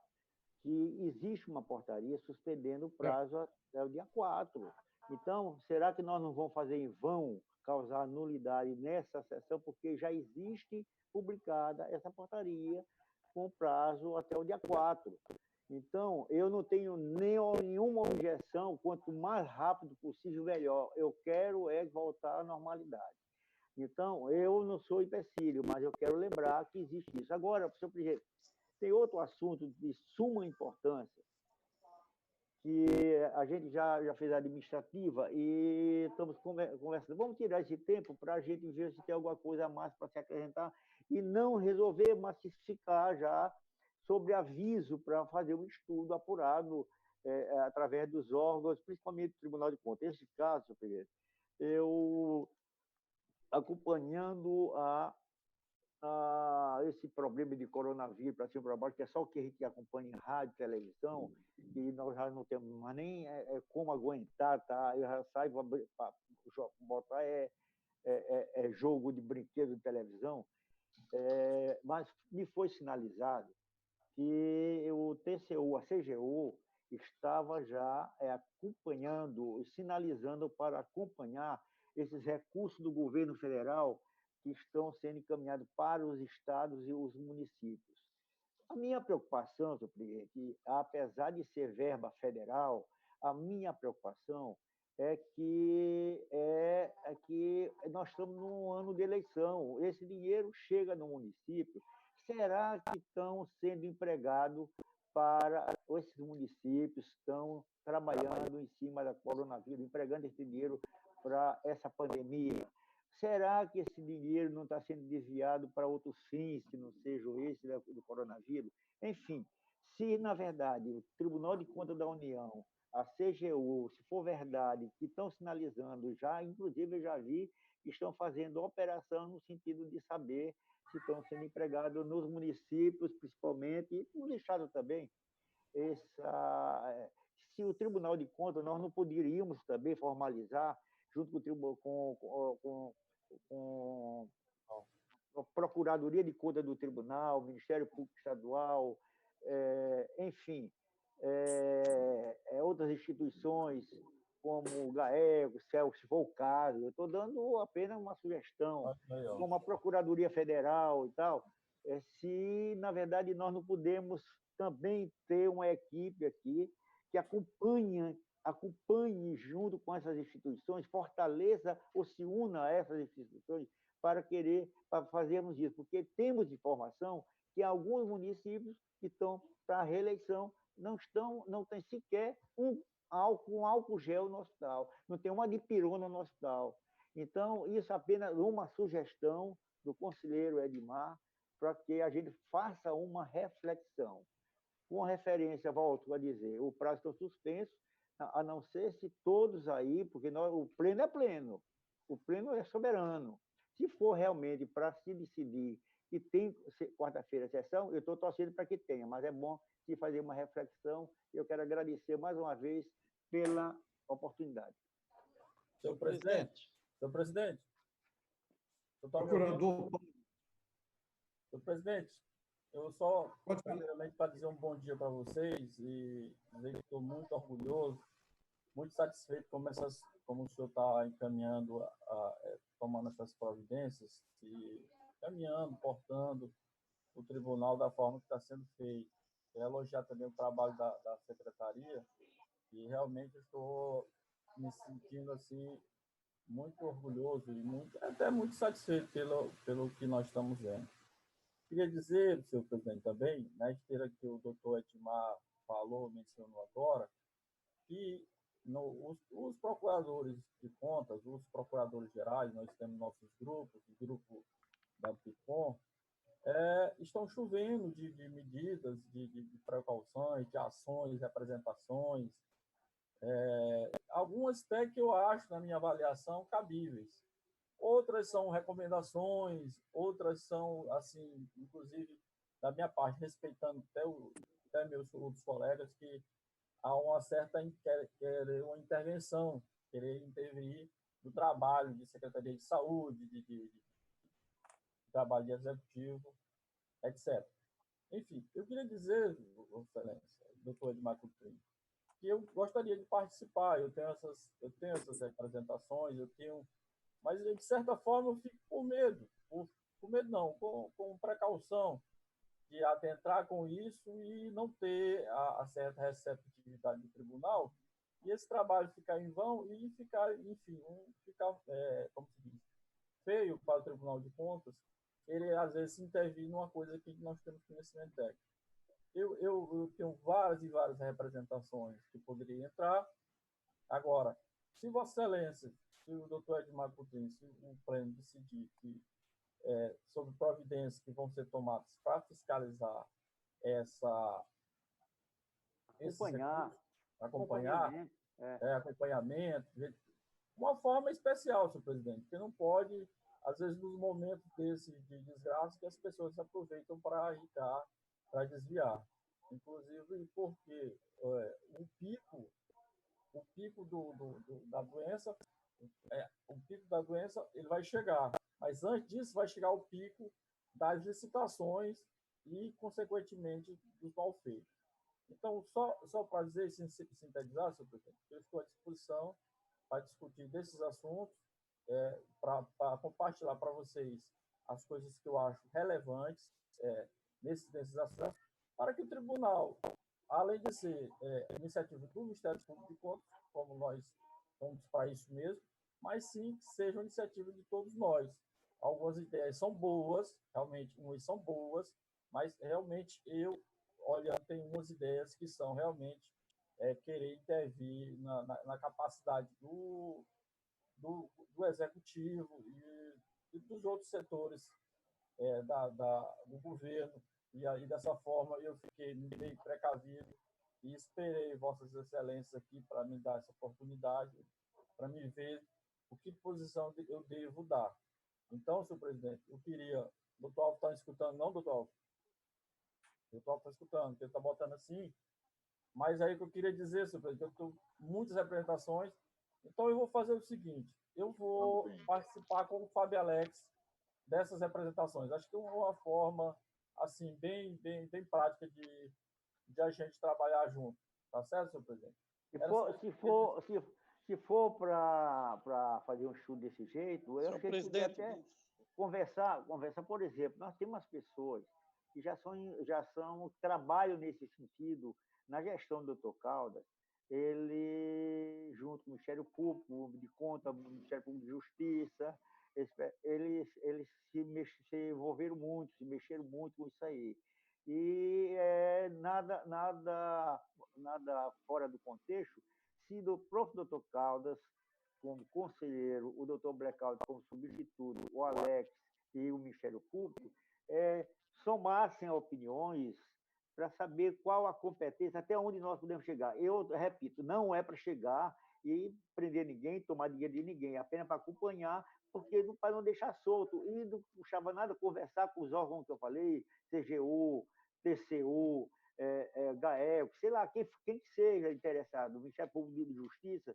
que existe uma portaria suspendendo o prazo até o dia 4. Então, será que nós não vamos fazer em vão, causar nulidade nessa sessão, porque já existe publicada essa portaria com prazo até o dia 4. Então, eu não tenho nenhuma objeção, quanto mais rápido possível, melhor. Eu quero voltar à normalidade. Então, eu não sou empecilho, mas eu quero lembrar que existe isso. Agora, senhor presidente, tem outro assunto de suma importância, que a gente já fez a administrativa e estamos conversando. Vamos tirar esse tempo para a gente ver se tem alguma coisa a mais para se acrescentar e não resolver massificar já sobre aviso para fazer um estudo apurado através dos órgãos, principalmente do Tribunal de Contas. Nesse caso, senhor presidente, eu, acompanhando esse problema de coronavírus para cima e para baixo, que é só o que a gente acompanha em rádio, televisão, e nós já não temos mais nem como aguentar, tá? Eu já saio para botar jogo de brinquedo de televisão, mas me foi sinalizado que o TCU, a CGU, estava já acompanhando, sinalizando para acompanhar esses recursos do governo federal que estão sendo encaminhados para os estados e os municípios. A minha preocupação, senhor presidente, apesar de ser verba federal, a minha preocupação é que nós estamos num ano de eleição. Esse dinheiro chega no município. Será que estão sendo empregados para esses municípios, estão trabalhando em cima da coronavírus, empregando esse dinheiro para essa pandemia? Será que esse dinheiro não está sendo desviado para outros fins, que não sejam esse do coronavírus? Enfim, se, na verdade, o Tribunal de Contas da União, a CGU, se for verdade, que estão sinalizando, inclusive eu já vi, que estão fazendo operação no sentido de saber se estão sendo empregados nos municípios, principalmente, e no estado também. Se o Tribunal de Contas, nós não poderíamos também formalizar, junto com a Procuradoria de Contas do Tribunal, Ministério Público Estadual, enfim, outras instituições, como o GAECO, se for o caso. Eu estou dando apenas uma sugestão, como a Procuradoria Federal e tal, se, na verdade, nós não podemos também ter uma equipe aqui que acompanhe junto com essas instituições, fortaleça ou se una a essas instituições para fazermos isso, porque temos informação que alguns municípios que estão para a reeleição não tem sequer um álcool gel no hospital, não tem uma dipirona no hospital. Então, isso é apenas uma sugestão do conselheiro Edmar para que a gente faça uma reflexão. Com referência, volto a dizer, o prazo está suspenso, a não ser se todos aí, porque o pleno é pleno, o pleno é soberano. Se for realmente para se decidir que tem quarta-feira sessão, eu estou torcendo para que tenha, mas é bom se fazer uma reflexão. Eu quero agradecer mais uma vez pela oportunidade. Senhor presidente, Procurador. Senhor presidente, eu só, primeiramente, para dizer um bom dia para vocês e dizer que estou muito orgulhoso, muito satisfeito como o senhor está encaminhando, tomando essas providências e caminhando, portando o tribunal da forma que está sendo feito. Quero elogiar também o trabalho da secretaria e realmente estou me sentindo assim muito orgulhoso e até muito satisfeito pelo que nós estamos vendo. Queria dizer, senhor presidente, também, na esteira que o doutor Edmar mencionou agora, que os procuradores de contas, os procuradores gerais, nós temos nossos grupos, o grupo da PICOM, estão chovendo de medidas, de precauções, de ações, de apresentações, algumas até que eu acho, na minha avaliação, cabíveis. Outras são recomendações, outras são, assim, inclusive, da minha parte, respeitando até meus outros colegas, que há uma certa uma intervenção, querer intervir no trabalho de Secretaria de Saúde, de trabalho de executivo, etc. Enfim, eu queria dizer, Excelência, doutor Edmar Coutrinho, que eu gostaria de participar. Eu tenho essas representações, mas, de certa forma, eu fico com medo. Com medo não, com precaução de adentrar com isso e não ter a certa receptividade do tribunal e esse trabalho ficar em vão e ficar, enfim, como se diz, feio para o Tribunal de Contas, ele, às vezes, intervir numa coisa que nós temos conhecimento técnico. Eu tenho várias e várias representações que poderiam entrar. Agora, se Vossa Excelência, se o doutor Edmar Coutrinho, se o pleno decidir que, sobre providências que vão ser tomadas para fiscalizar acompanhamento, uma forma especial, senhor presidente, porque não pode, às vezes, nos momentos de desgraça, que as pessoas se aproveitam para arriscar, para desviar. Inclusive porque o pico da doença, ele vai chegar. Mas antes disso vai chegar o pico das licitações e, consequentemente, dos malfeitos. Então, só para dizer, sintetizar, senhor presidente, eu estou à disposição para discutir desses assuntos, para compartilhar para vocês as coisas que eu acho relevantes nesses assuntos, para que o tribunal, além de ser iniciativa do Ministério Público de Contas, como nós somos para isso mesmo, mas sim que seja uma iniciativa de todos nós. Algumas ideias são boas, realmente, umas são boas, mas realmente olhando, tem umas ideias que são realmente querer intervir na capacidade do executivo e dos outros setores do governo, e aí dessa forma eu fiquei meio precavido e esperei Vossas Excelências aqui para me dar essa oportunidade, para me ver o que posição eu devo dar. Então, senhor presidente, eu queria... Doutor Alves está escutando? Não, doutor Alves? O doutor Alves está escutando, porque ele está botando assim. Mas aí o que eu queria dizer, senhor presidente, eu estou muitas representações, então eu vou fazer o seguinte, eu vou participar com o Fábio Alex dessas representações. Acho que é uma forma assim, bem prática de a gente trabalhar junto. Tá certo, senhor presidente? Se for para fazer um estudo desse jeito, eu acho que a gente podia até conversar, por exemplo, nós temos umas pessoas que trabalham nesse sentido, na gestão do Dr. Caldas, ele, junto com o Ministério Público de Contas, o Ministério Público de Justiça, eles se envolveram muito, se mexeram muito com isso aí. E nada fora do contexto, se do próprio Dr. Caldas, como conselheiro, o Dr. Blecaldo como substituto, o Alex e o Ministério Público, somassem opiniões para saber qual a competência, até onde nós podemos chegar. Eu repito, não é para chegar e prender ninguém, tomar dinheiro de ninguém, apenas para acompanhar, porque para não deixar solto. E não puxava nada, conversar com os órgãos que eu falei, CGU, TCU, GAEC, sei lá, quem que seja interessado, o Ministério Público de Justiça,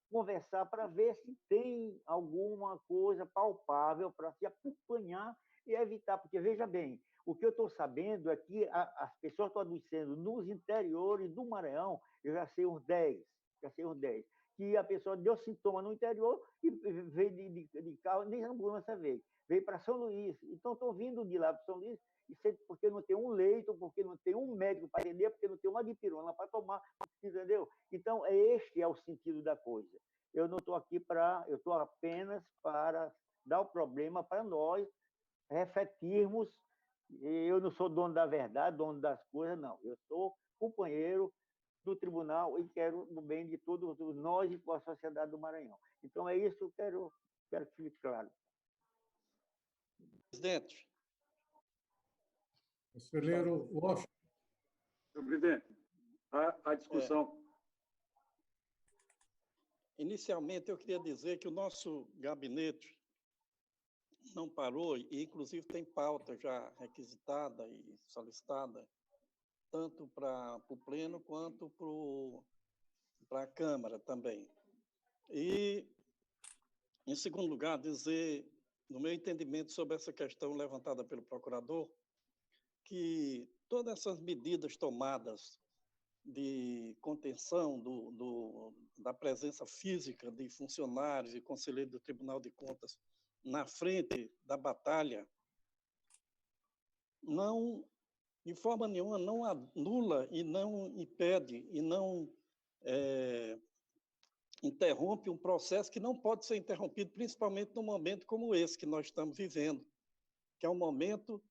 conversar para ver se tem alguma coisa palpável para se acompanhar e evitar, porque, veja bem, o que eu estou sabendo é que as pessoas estão adoecendo nos interiores do Maranhão, eu já sei uns 10, que a pessoa deu sintoma no interior e veio de carro, nem ambulância veio para São Luís. Então, estão vindo de lá para São Luís, porque não tem um leito, porque não tem um médico para atender, porque não tem uma dipirona para tomar, entendeu? Então, este é o sentido da coisa. Eu não estou aqui eu estou apenas para dar o problema para nós refletirmos. Eu não sou dono da verdade, dono das coisas, não. Eu sou companheiro do tribunal e quero o bem de todos nós e com a sociedade do Maranhão. Então, é isso que eu quero que fique claro. Presidente. Conselheiro Washington. Senhor presidente, a discussão. Inicialmente, eu queria dizer que o nosso gabinete não parou, e inclusive tem pauta já requisitada e solicitada, tanto para o Pleno quanto para a Câmara também. E, em segundo lugar, dizer, no meu entendimento sobre essa questão levantada pelo procurador, que todas essas medidas tomadas de contenção da presença física de funcionários e conselheiros do Tribunal de Contas na frente da batalha, não, de forma nenhuma, não anula e não impede e não interrompe um processo que não pode ser interrompido, principalmente num momento como esse que nós estamos vivendo, que é um momento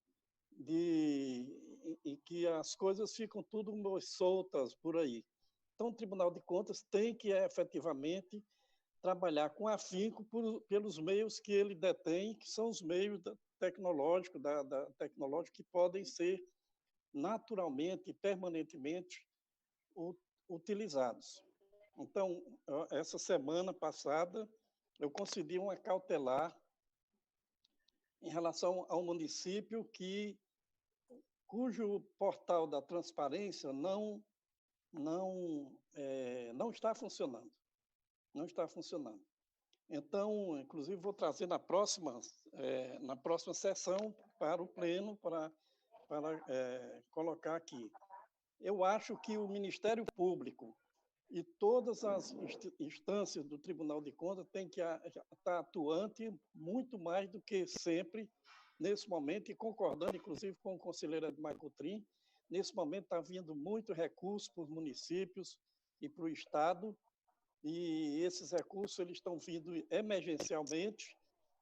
em que as coisas ficam tudo soltas por aí. Então, o Tribunal de Contas tem que efetivamente trabalhar com afinco pelos meios que ele detém, que são os meios tecnológicos, tecnológicos que podem ser naturalmente e permanentemente utilizados. Então, essa semana passada, eu concedi uma cautelar em relação ao município cujo portal da transparência não está funcionando. Não está funcionando. Então, inclusive, vou trazer na próxima sessão para o Pleno, para colocar aqui. Eu acho que o Ministério Público e todas as instâncias do Tribunal de Contas têm que estar atuante muito mais do que sempre, nesse momento, e concordando, inclusive, com o conselheiro Edmar Coutrin, nesse momento está vindo muito recurso para os municípios e para o Estado, e esses recursos eles estão vindo emergencialmente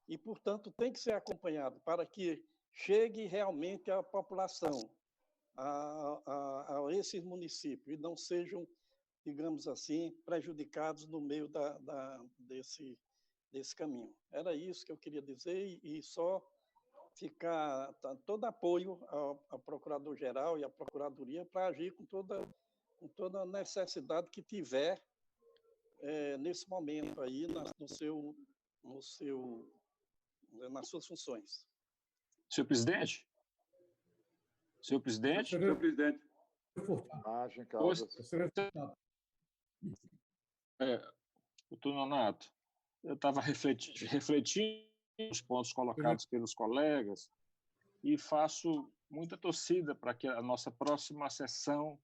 e, portanto, tem que ser acompanhado para que chegue realmente à população, a esses municípios, e não sejam, digamos assim, prejudicados no meio desse caminho. Era isso que eu queria dizer, e só ficar todo apoio ao Procurador-Geral e à Procuradoria para agir com toda a necessidade que tiver nesse momento aí, nas suas funções. Senhor presidente? Senhor presidente? Senhor presidente. Doutor Nonato, eu estava refletindo os pontos colocados pelos colegas e faço muita torcida para que a nossa próxima sessão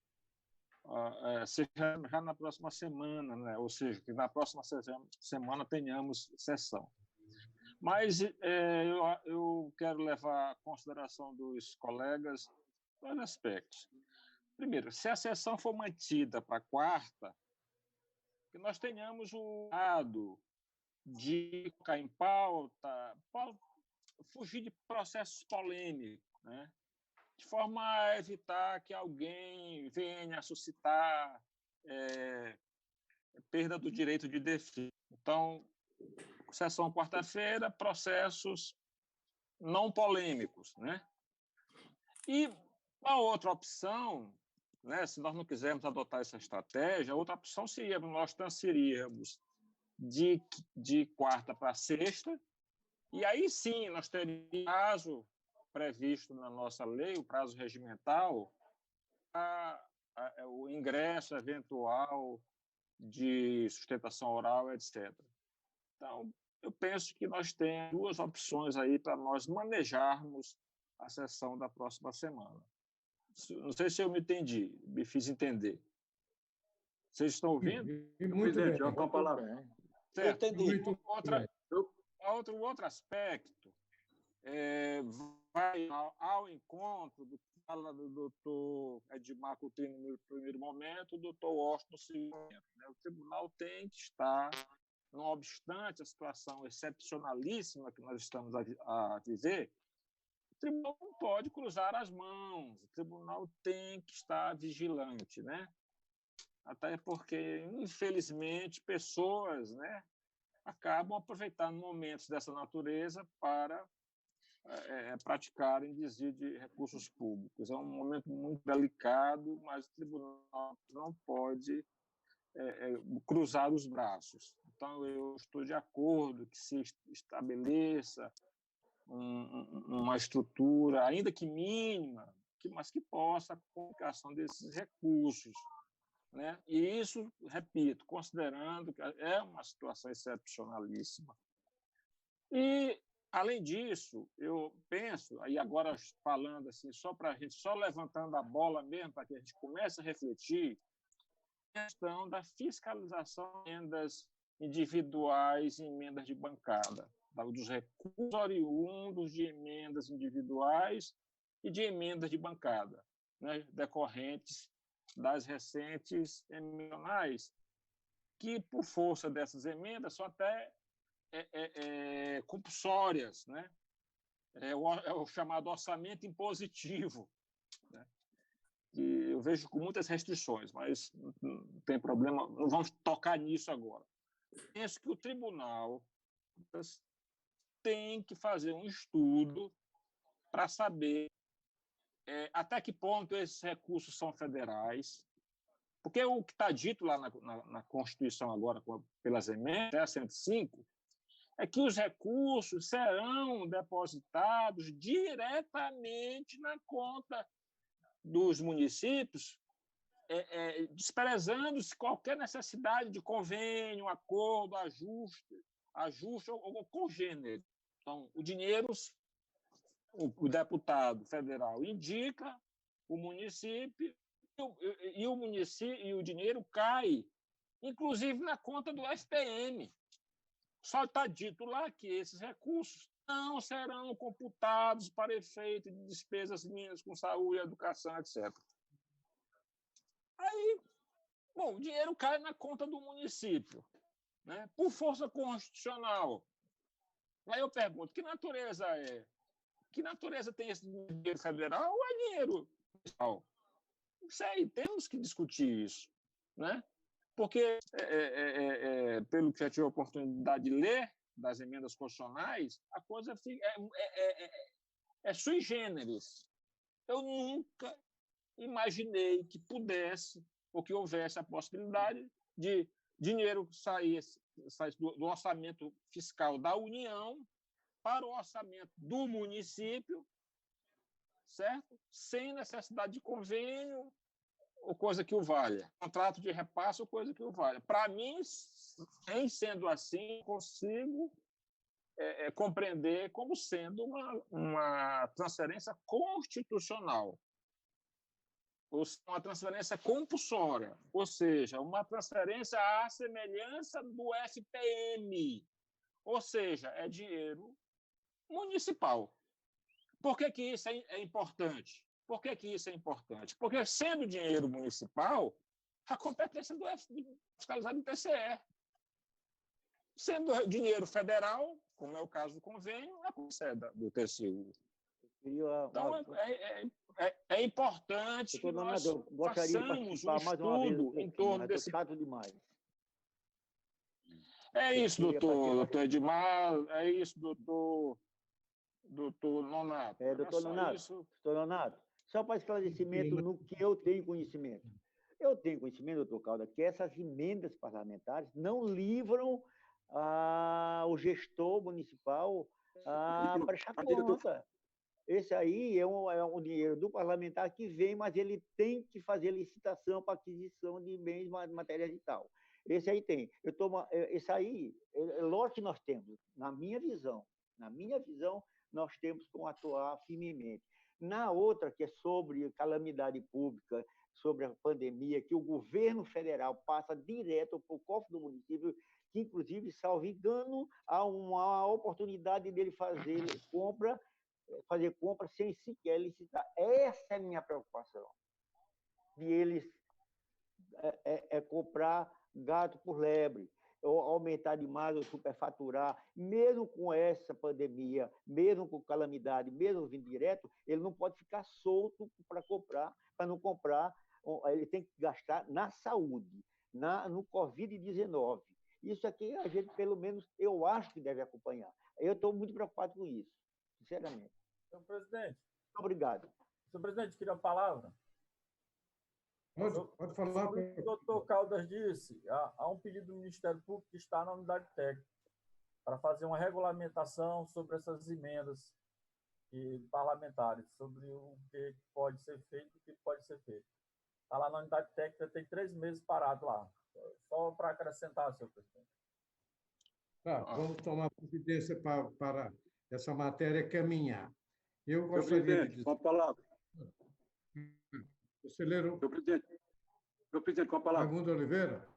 seja já na próxima semana, né? Ou seja, que na próxima semana tenhamos sessão. Mas eu quero levar à consideração dos colegas dois aspectos. Primeiro, se a sessão for mantida para quarta, que nós tenhamos o lado de colocar em pauta, fugir de processos polêmicos, né? De forma a evitar que alguém venha a suscitar perda do direito de defesa. Então, sessão quarta-feira, processos não polêmicos, né? E a outra opção, né, se nós não quisermos adotar essa estratégia, a outra opção seria nós transferirmos de quarta para sexta, e aí sim nós teríamos prazo previsto na nossa lei, o prazo regimental, o ingresso eventual de sustentação oral, etc. Então, eu penso que nós temos duas opções aí para nós manejarmos a sessão da próxima semana. Não sei se eu me entendi, me fiz entender. Vocês estão ouvindo? Presidente, com a palavra. Certo. Outro aspecto vai ao encontro do que fala do doutor Edmar Coutinho no primeiro momento, o doutor Washington no segundo momento, né? O tribunal tem que estar, não obstante a situação excepcionalíssima que nós estamos a viver, o tribunal não pode cruzar as mãos, o tribunal tem que estar vigilante, né? Até porque, infelizmente, pessoas, né, acabam aproveitando momentos dessa natureza para praticarem desvio de recursos públicos. É um momento muito delicado, mas o tribunal não pode cruzar os braços. Então, eu estou de acordo que se estabeleça uma estrutura, ainda que mínima, mas que possa a comunicação desses recursos, né? E isso, repito, considerando que é uma situação excepcionalíssima. E, além disso, eu penso, aí agora falando assim, só levantando a bola mesmo, para que a gente comece a refletir, a questão da fiscalização de emendas individuais e emendas de bancada, dos recursos oriundos de emendas individuais e de emendas de bancada, né, decorrentes das recentes emendas, que, por força dessas emendas, são até compulsórias, né? É o chamado orçamento impositivo, né? Que eu vejo com muitas restrições, mas não tem problema, não vamos tocar nisso agora. Penso que o tribunal tem que fazer um estudo para saber até que ponto esses recursos são federais, porque o que está dito lá na Constituição agora, pelas emendas, a 105, é que os recursos serão depositados diretamente na conta dos municípios, desprezando-se qualquer necessidade de convênio, acordo, ajuste ou congênero. Então, o dinheiro, o deputado federal indica o município e o dinheiro cai, inclusive na conta do FPM. Só está dito lá que esses recursos não serão computados para efeito de despesas mínimas com saúde, educação, etc. Bom, o dinheiro cai na conta do município, né? Por força constitucional. Aí eu pergunto, que natureza é? Que natureza tem esse dinheiro federal ou é dinheiro municipal? Não sei, temos que discutir isso, né? Porque, pelo que já tive a oportunidade de ler das emendas constitucionais, a coisa é sui generis. Eu nunca imaginei que pudesse ou que houvesse a possibilidade de dinheiro sair do orçamento fiscal da União para o orçamento do município, certo? Sem necessidade de convênio ou coisa que o valha. Contrato de repasse ou coisa que o valha. Para mim, em sendo assim, consigo compreender como sendo uma transferência constitucional, ou uma transferência compulsória, ou seja, uma transferência à semelhança do FPM, ou seja, é dinheiro municipal. Por que isso é importante? Por que isso é importante? Porque, sendo dinheiro municipal, a competência do fiscalizar do TCE. Sendo dinheiro federal, como é o caso do convênio, a competência do TCU. Então, é importante que nós façamos um estudo em torno desse... É isso, doutor Edmar, é isso, doutor Nonato. Doutor Nonato, só para esclarecimento no que eu tenho conhecimento. Eu tenho conhecimento, doutor Calda, que essas emendas parlamentares não livram o gestor municipal a prestar conta. Esse aí é um dinheiro do parlamentar que vem, mas ele tem que fazer licitação para aquisição de bens materiais e tal. Esse aí tem. Esse aí, lógico que nós temos, na minha visão, nós temos que atuar firmemente. Na outra, que é sobre calamidade pública, sobre a pandemia, que o governo federal passa direto para o cofre do município, que, inclusive, salvo engano, há uma oportunidade dele fazer compra sem sequer licitar. Essa é a minha preocupação, de eles comprar gato por lebre, ou aumentar demais ou superfaturar. Mesmo com essa pandemia, mesmo com calamidade, mesmo vindo direto, ele não pode ficar solto para não comprar. Ele tem que gastar na saúde, no Covid-19. Isso aqui a gente, pelo menos, eu acho que deve acompanhar. Eu estou muito preocupado com isso, sinceramente. Senhor presidente. Obrigado. Senhor presidente, queria a palavra. Pode falar. O doutor Caldas disse, há um pedido do Ministério Público que está na unidade técnica para fazer uma regulamentação sobre essas emendas parlamentares, sobre o que pode ser feito e o que pode ser feito. Está lá na unidade técnica, tem 3 meses parado lá. Só para acrescentar, senhor presidente. Vamos tomar providência para essa matéria caminhar. Eu gostaria de dizer... Com a palavra. Conselheiro... Meu presidente, com a palavra. Raimundo Oliveira?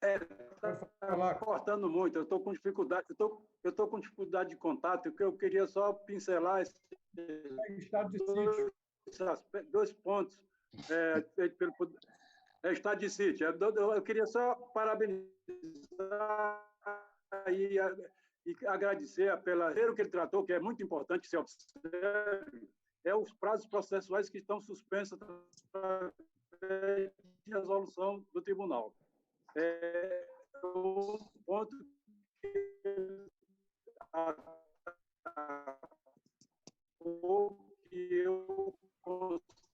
Está cortando muito. Eu estou com dificuldade. Eu estou com dificuldade de contato, que eu queria só pincelar estado de sítio. 2 pontos. Estado de sítio. Eu queria só parabenizar e agradecer pelo que ele tratou, que é muito importante que se observe, os prazos processuais que estão suspensos de resolução do tribunal. Um ponto que eu considero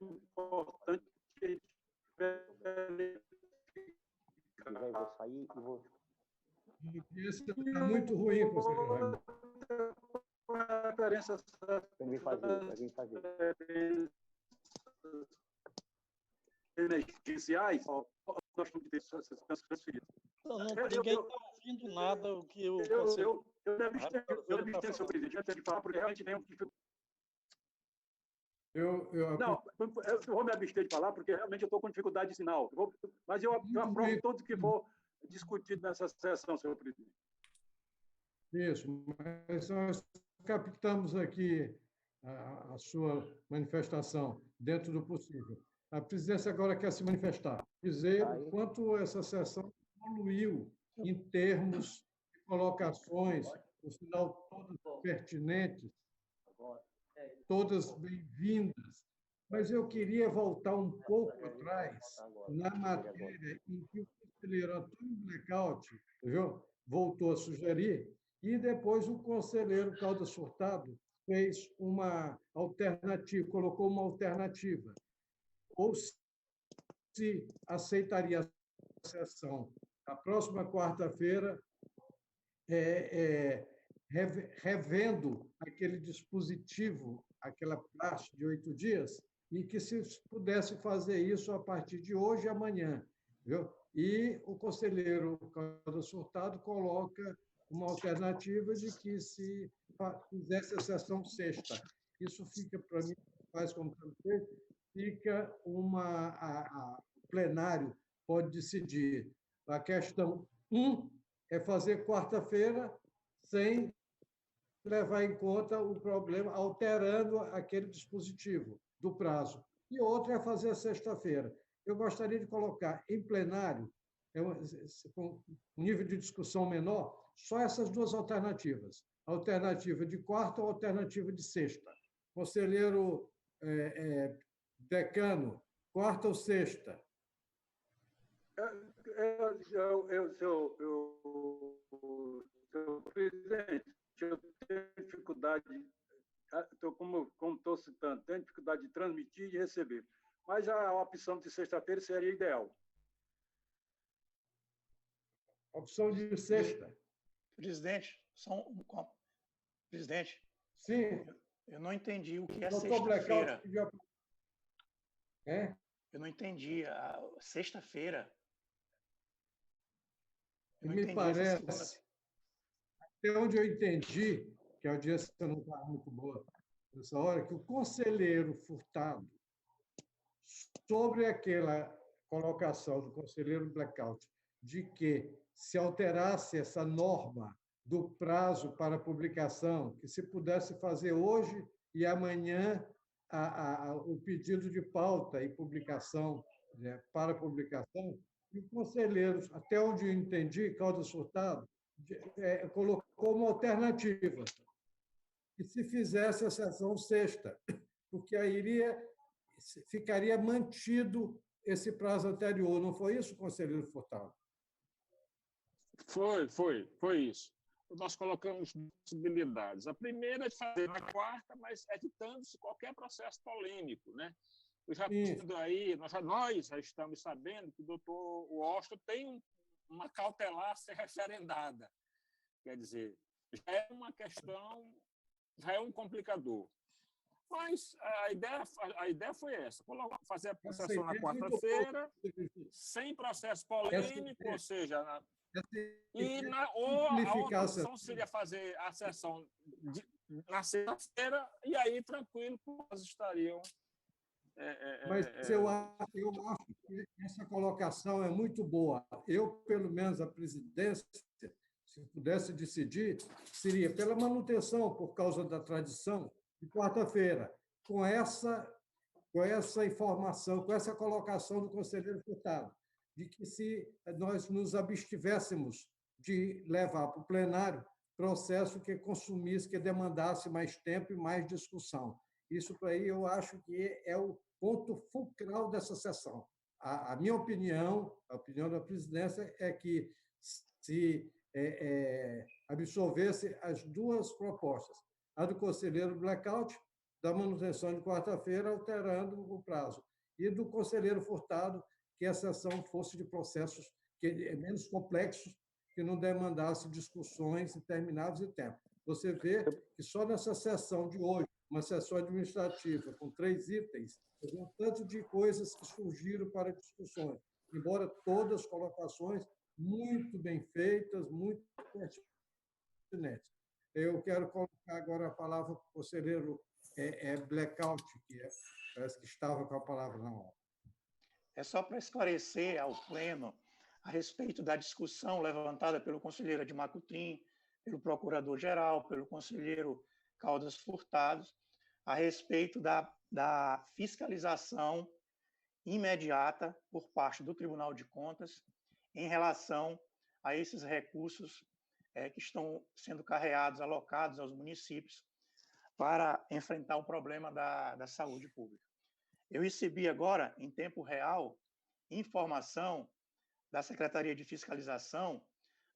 importante que eu vou sair e vou... Isso está muito ruim, conselheiro Raimundo. Emergenciais, nós temos que ter essas transferidas. Ninguém está ouvindo nada o que o eu me abstenho, senhor presidente, antes de falar, porque realmente tem um dificuldade. Não, eu vou me abster de falar, porque realmente eu estou com dificuldade de sinal. Mas eu aprovo tudo que for discutido nessa sessão, senhor presidente. Isso, mas nós captamos aqui a sua manifestação dentro do possível. A presidência agora quer se manifestar, dizer o quanto essa sessão evoluiu em termos de colocações, no final, todas pertinentes, todas bem-vindas. Mas eu queria voltar um pouco atrás na matéria em que o conselheiro Antônio Blackout, viu, voltou a sugerir, e depois o conselheiro Caldas Furtado fez uma alternativa, colocou uma alternativa. Ou se aceitaria a sessão na próxima quarta-feira, revendo aquele dispositivo, aquela praxe de 8 dias, e que se pudesse fazer isso a partir de hoje e amanhã. Viu? E o conselheiro Caldas Furtado coloca uma alternativa de que se fizesse a sessão sexta. Isso fica, para mim, faz como feito, fica o plenário pode decidir. A questão 1 é fazer quarta-feira sem levar em conta o problema, alterando aquele dispositivo do prazo. E outra é fazer a sexta-feira. Eu gostaria de colocar em plenário, com um nível de discussão menor, só essas duas alternativas. Alternativa de quarta ou alternativa de sexta. Conselheiro decano, quarta ou sexta? Seu presidente, eu tenho dificuldade, como estou citando, tenho dificuldade de transmitir e de receber. Mas a opção de sexta-feira seria ideal. Opção de sexta. Presidente, presidente. Sim. Eu não entendi o que é sexta-feira. Eu não entendi. Sexta-feira. Me parece, até onde eu entendi, que a audiência não está muito boa nessa hora, que o conselheiro Furtado, sobre aquela colocação do conselheiro Blackout, de que se alterasse essa norma do prazo para publicação, que se pudesse fazer hoje e amanhã o pedido de pauta e publicação, né, para publicação, e o conselheiro, até onde eu entendi, Caldas Furtado, colocou uma alternativa, que se fizesse a sessão sexta, porque aí ficaria mantido esse prazo anterior. Não foi isso, conselheiro Furtado? Foi isso. Nós colocamos possibilidades. A primeira é de fazer na quarta, mas evitando-se qualquer processo polêmico, né? Eu já aí, nós já estamos sabendo que o doutor Washington tem uma cautelar a ser referendada. Quer dizer, já é uma questão, já é um complicador. Mas a ideia foi essa, fazer a sessão na quarta-feira, sem processo polêmico, ou seja, a outra opção seria fazer a sessão na sexta-feira, e aí, tranquilo, nós estariam... Mas eu acho que essa colocação é muito boa. Eu, pelo menos, a presidência, se pudesse decidir, seria pela manutenção, por causa da tradição, de quarta-feira, com essa informação, com essa colocação do conselheiro Furtado, de que se nós nos abstivéssemos de levar para o plenário processo que consumisse, que demandasse mais tempo e mais discussão. Isso para aí eu acho que é o ponto fulcral dessa sessão. A minha opinião, a opinião da presidência, é que se absolvesse as duas propostas, a do conselheiro Blackout, da manutenção de quarta-feira, alterando o prazo, e do conselheiro Furtado, que a sessão fosse de processos menos complexos, que não demandasse discussões intermináveis e tempo. Você vê que só nessa sessão de hoje, uma sessão administrativa com 3 itens, um tanto de coisas que surgiram para discussões, embora todas colocações muito bem feitas, muito pertinentes. Eu quero colocar agora a palavra para o conselheiro Blackout, que parece que estava com a palavra na hora. É só para esclarecer ao pleno a respeito da discussão levantada pelo conselheiro Edmar Coutrin, pelo procurador-geral, pelo conselheiro Caldas Furtado, a respeito da fiscalização imediata por parte do Tribunal de Contas em relação a esses recursos que estão sendo carreados, alocados aos municípios para enfrentar o problema da saúde pública. Eu recebi agora, em tempo real, informação da Secretaria de Fiscalização,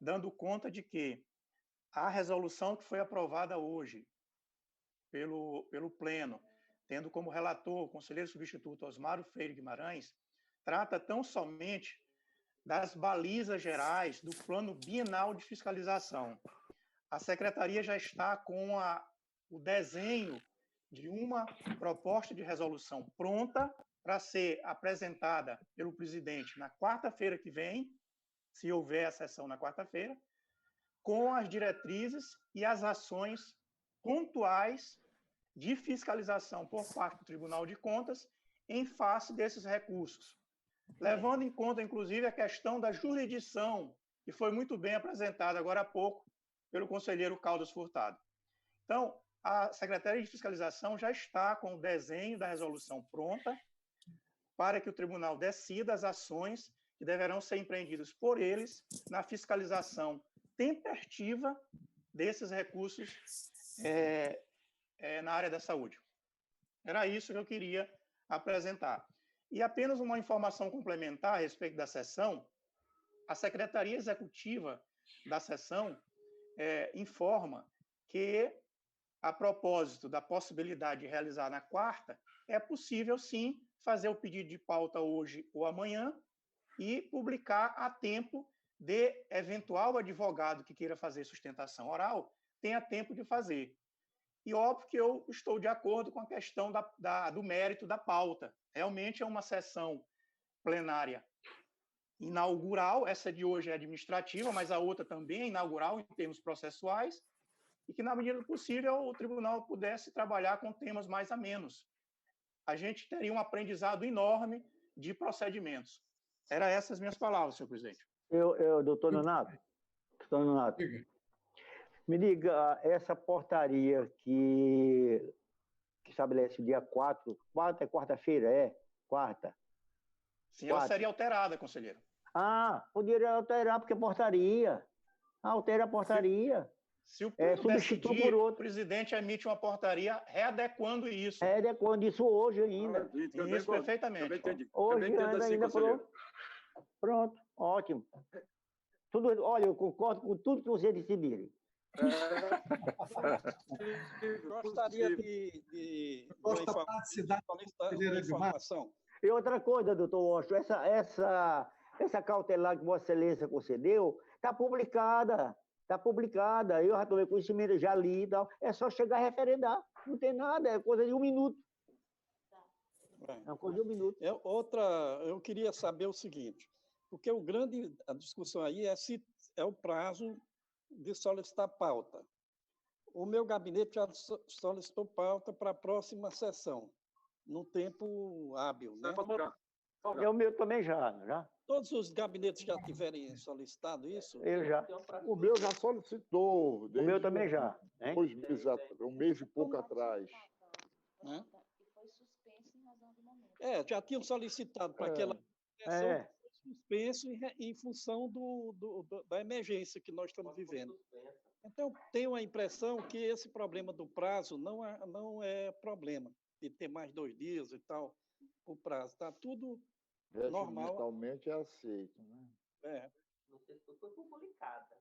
dando conta de que a resolução que foi aprovada hoje pelo Pleno, tendo como relator o conselheiro substituto Osmário Freire Guimarães, trata tão somente das balizas gerais do Plano Bienal de Fiscalização. A Secretaria já está com o desenho de uma proposta de resolução pronta para ser apresentada pelo presidente na quarta-feira que vem, se houver a sessão na quarta-feira, com as diretrizes e as ações pontuais de fiscalização por parte do Tribunal de Contas em face desses recursos, levando em conta, inclusive, a questão da jurisdição, que foi muito bem apresentada agora há pouco pelo conselheiro Caldas Furtado. Então, a Secretaria de Fiscalização já está com o desenho da resolução pronta para que o tribunal decida as ações que deverão ser empreendidas por eles na fiscalização tempestiva desses recursos na área da saúde. Era isso que eu queria apresentar. E apenas uma informação complementar a respeito da sessão, a Secretaria Executiva da sessão informa que, a propósito da possibilidade de realizar na quarta, é possível, sim, fazer o pedido de pauta hoje ou amanhã e publicar a tempo de eventual advogado que queira fazer sustentação oral, tenha tempo de fazer. E óbvio que eu estou de acordo com a questão do mérito da pauta. Realmente é uma sessão plenária inaugural, essa de hoje é administrativa, mas a outra também é inaugural em termos processuais, e que, na medida do possível, o tribunal pudesse trabalhar com temas mais amenos. A gente teria um aprendizado enorme de procedimentos. Eram essas minhas palavras, senhor presidente. Doutor Nonato, me diga, essa portaria que estabelece o dia 4 é quarta-feira, é? Quarta? Sim, ela seria alterada, conselheiro. Poderia alterar, porque é portaria. Altera a portaria. Se o decidir, o presidente emite uma portaria readequando isso. Readequando isso hoje ainda. Isso, perfeitamente. Hoje ainda pronto, ótimo. Olha, eu concordo com tudo que vocês decidirem. Gostaria de informação. E outra coisa, doutor Washington, essa cautelar que Vossa Excelência concedeu está publicada. Está publicada. Eu já tomei conhecimento, já li e tal. É só chegar a referendar. Não tem nada, é coisa de 1 minuto. É uma coisa de 1 minuto. Eu queria saber o seguinte, porque a discussão aí se é o prazo de solicitar pauta. O meu gabinete já solicitou pauta para a próxima sessão, no tempo hábil, né? O meu também já. Todos os gabinetes já tiverem solicitado isso? Ele já. O meu já solicitou. O meu também já. 2 meses, 1 mês e pouco atrás. Já tinham solicitado para aquela sessão, suspenso em função da emergência que nós estamos vivendo. Então, tenho a impressão que esse problema do prazo não é problema, de ter mais 2 dias e tal, o prazo. Está tudo normal. Totalmente é aceito. Né? Não sei se foi publicada.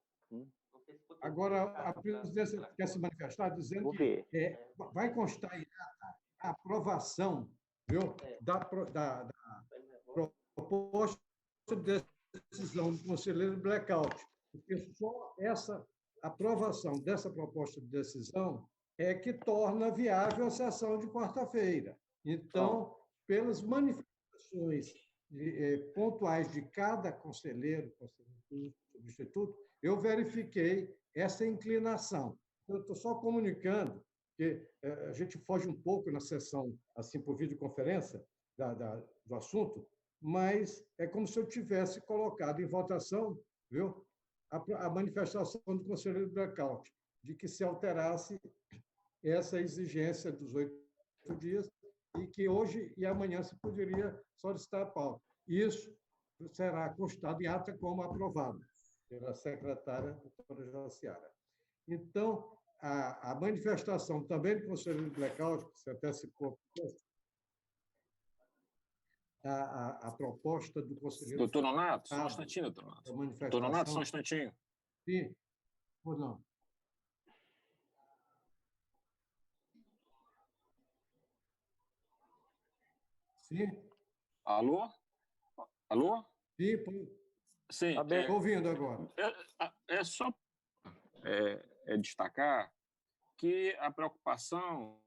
Agora, a presidência quer se manifestar dizendo que vai constar em a aprovação, viu, da proposta de decisão do conselheiro blackout, porque só essa aprovação dessa proposta de decisão é que torna viável a sessão de quarta-feira. Então, pelas manifestações pontuais de cada conselheiro substituto, eu verifiquei essa inclinação. Eu estou só comunicando que a gente foge um pouco na sessão, assim, por videoconferência do assunto, mas é como se eu tivesse colocado em votação, viu, a manifestação do conselheiro blackout, de que se alterasse essa exigência dos 8 dias e que hoje e amanhã se poderia solicitar a pauta. Isso será constado em ata como aprovado pela secretária doutora Jaciara. Então, a manifestação também do conselheiro de blackout, que você antecipou, a proposta do conselheiro... Doutor Nonato, só um instantinho, doutor Nonato. Doutor Nonato, só um instantinho. Sim, ou não? Sim. Alô? Alô? Sim, estou ouvindo agora. É só destacar que a preocupação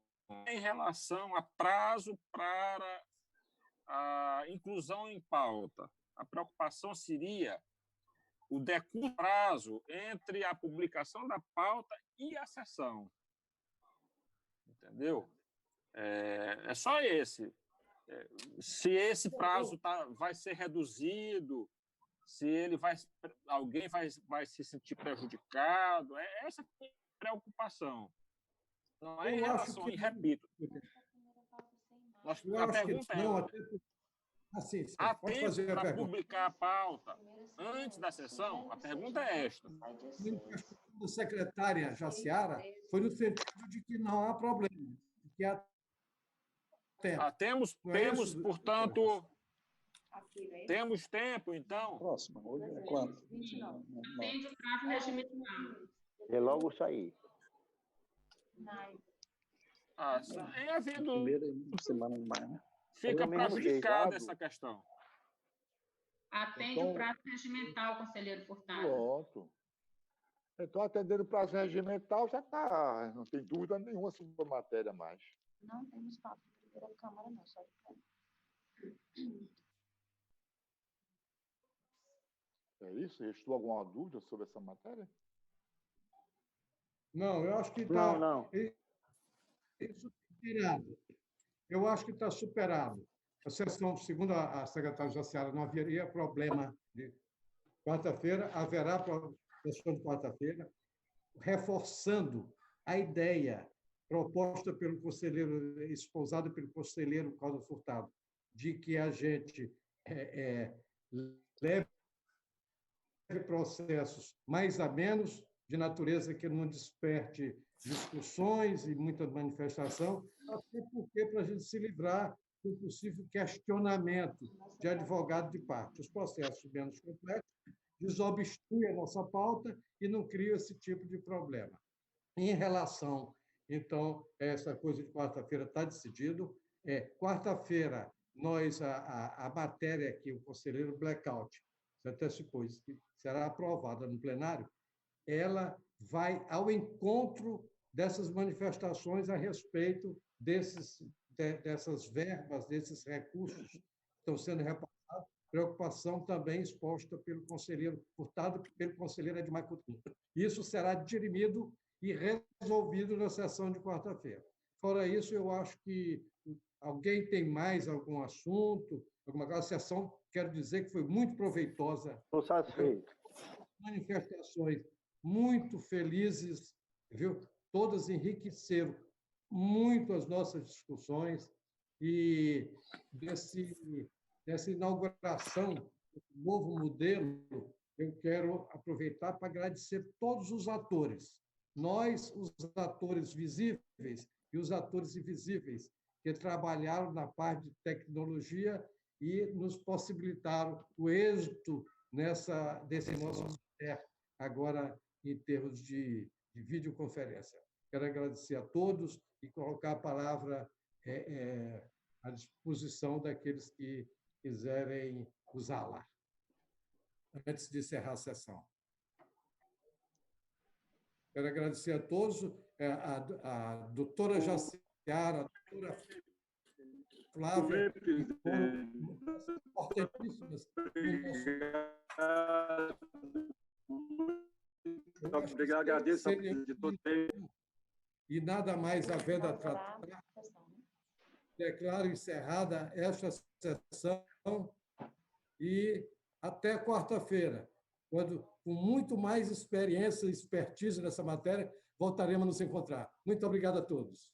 em relação a prazo para a inclusão em pauta. A preocupação seria o decurso prazo entre a publicação da pauta e a sessão. Entendeu? É só esse. Se esse prazo vai ser reduzido, se alguém vai se sentir prejudicado, essa é a preocupação. Não é em relação, e repito. A pergunta há tempo para publicar a pauta antes da sessão? A pergunta é esta. A secretária Jaciara foi no sentido de que não há problema, que há tempo. Temos, portanto, temos tempo, então. Próximo, hoje é quanto? Atende o prazo regimental. É logo sair. Em havendo... semana mais, né? Fica prejudicada essa questão. Atende o prazo regimental, conselheiro Furtado. Pronto. Então, atendendo o prazo regimental, já está. Não tem dúvida nenhuma sobre a matéria mais. Não temos pauta de primeira Câmara, não, só de É isso? Restou alguma dúvida sobre essa matéria? Não, eu acho que está... Não. Isso superado. Eu acho que está superado. A sessão, segundo a secretária Jaciara, não haveria problema de quarta-feira, haverá sessão de quarta-feira, reforçando a ideia proposta pelo conselheiro, espousada pelo conselheiro Cláudio Furtado, de que a gente leve processos mais a menos, de natureza que não desperte discussões e muita manifestação, até porque para a gente se livrar do possível questionamento de advogado de parte. Os processos menos complexos desobstruem a nossa pauta e não criam esse tipo de problema. Em relação, então, a essa coisa de quarta-feira está decidido. Quarta-feira, a matéria que o conselheiro Blackout se antecipou, que será aprovada no plenário, ela vai ao encontro dessas manifestações a respeito dessas verbas, desses recursos que estão sendo repassados, preocupação também exposta pelo conselheiro Furtado e pelo conselheiro Edmar Coutinho. Isso será dirimido e resolvido na sessão de quarta-feira. Fora isso, eu acho que alguém tem mais algum assunto, alguma coisa. A sessão, quero dizer que foi muito proveitosa. Estou satisfeito. Manifestações muito felizes, viu? Todas enriqueceram muito as nossas discussões e dessa inauguração do novo modelo, eu quero aproveitar para agradecer todos os atores. Nós, os atores visíveis e os atores invisíveis, que trabalharam na parte de tecnologia e nos possibilitaram o êxito desse nosso projeto, agora em termos de videoconferência. Quero agradecer a todos e colocar a palavra à disposição daqueles que quiserem usá-la, antes de encerrar a sessão. Quero agradecer a todos, a doutora Jaciara, a doutora Flávia, que foram importantíssimas. Obrigado, agradeço de todo tempo. E nada mais havendo a tratar, declaro encerrada esta sessão e até quarta-feira, quando, com muito mais experiência e expertise nessa matéria, voltaremos a nos encontrar. Muito obrigado a todos.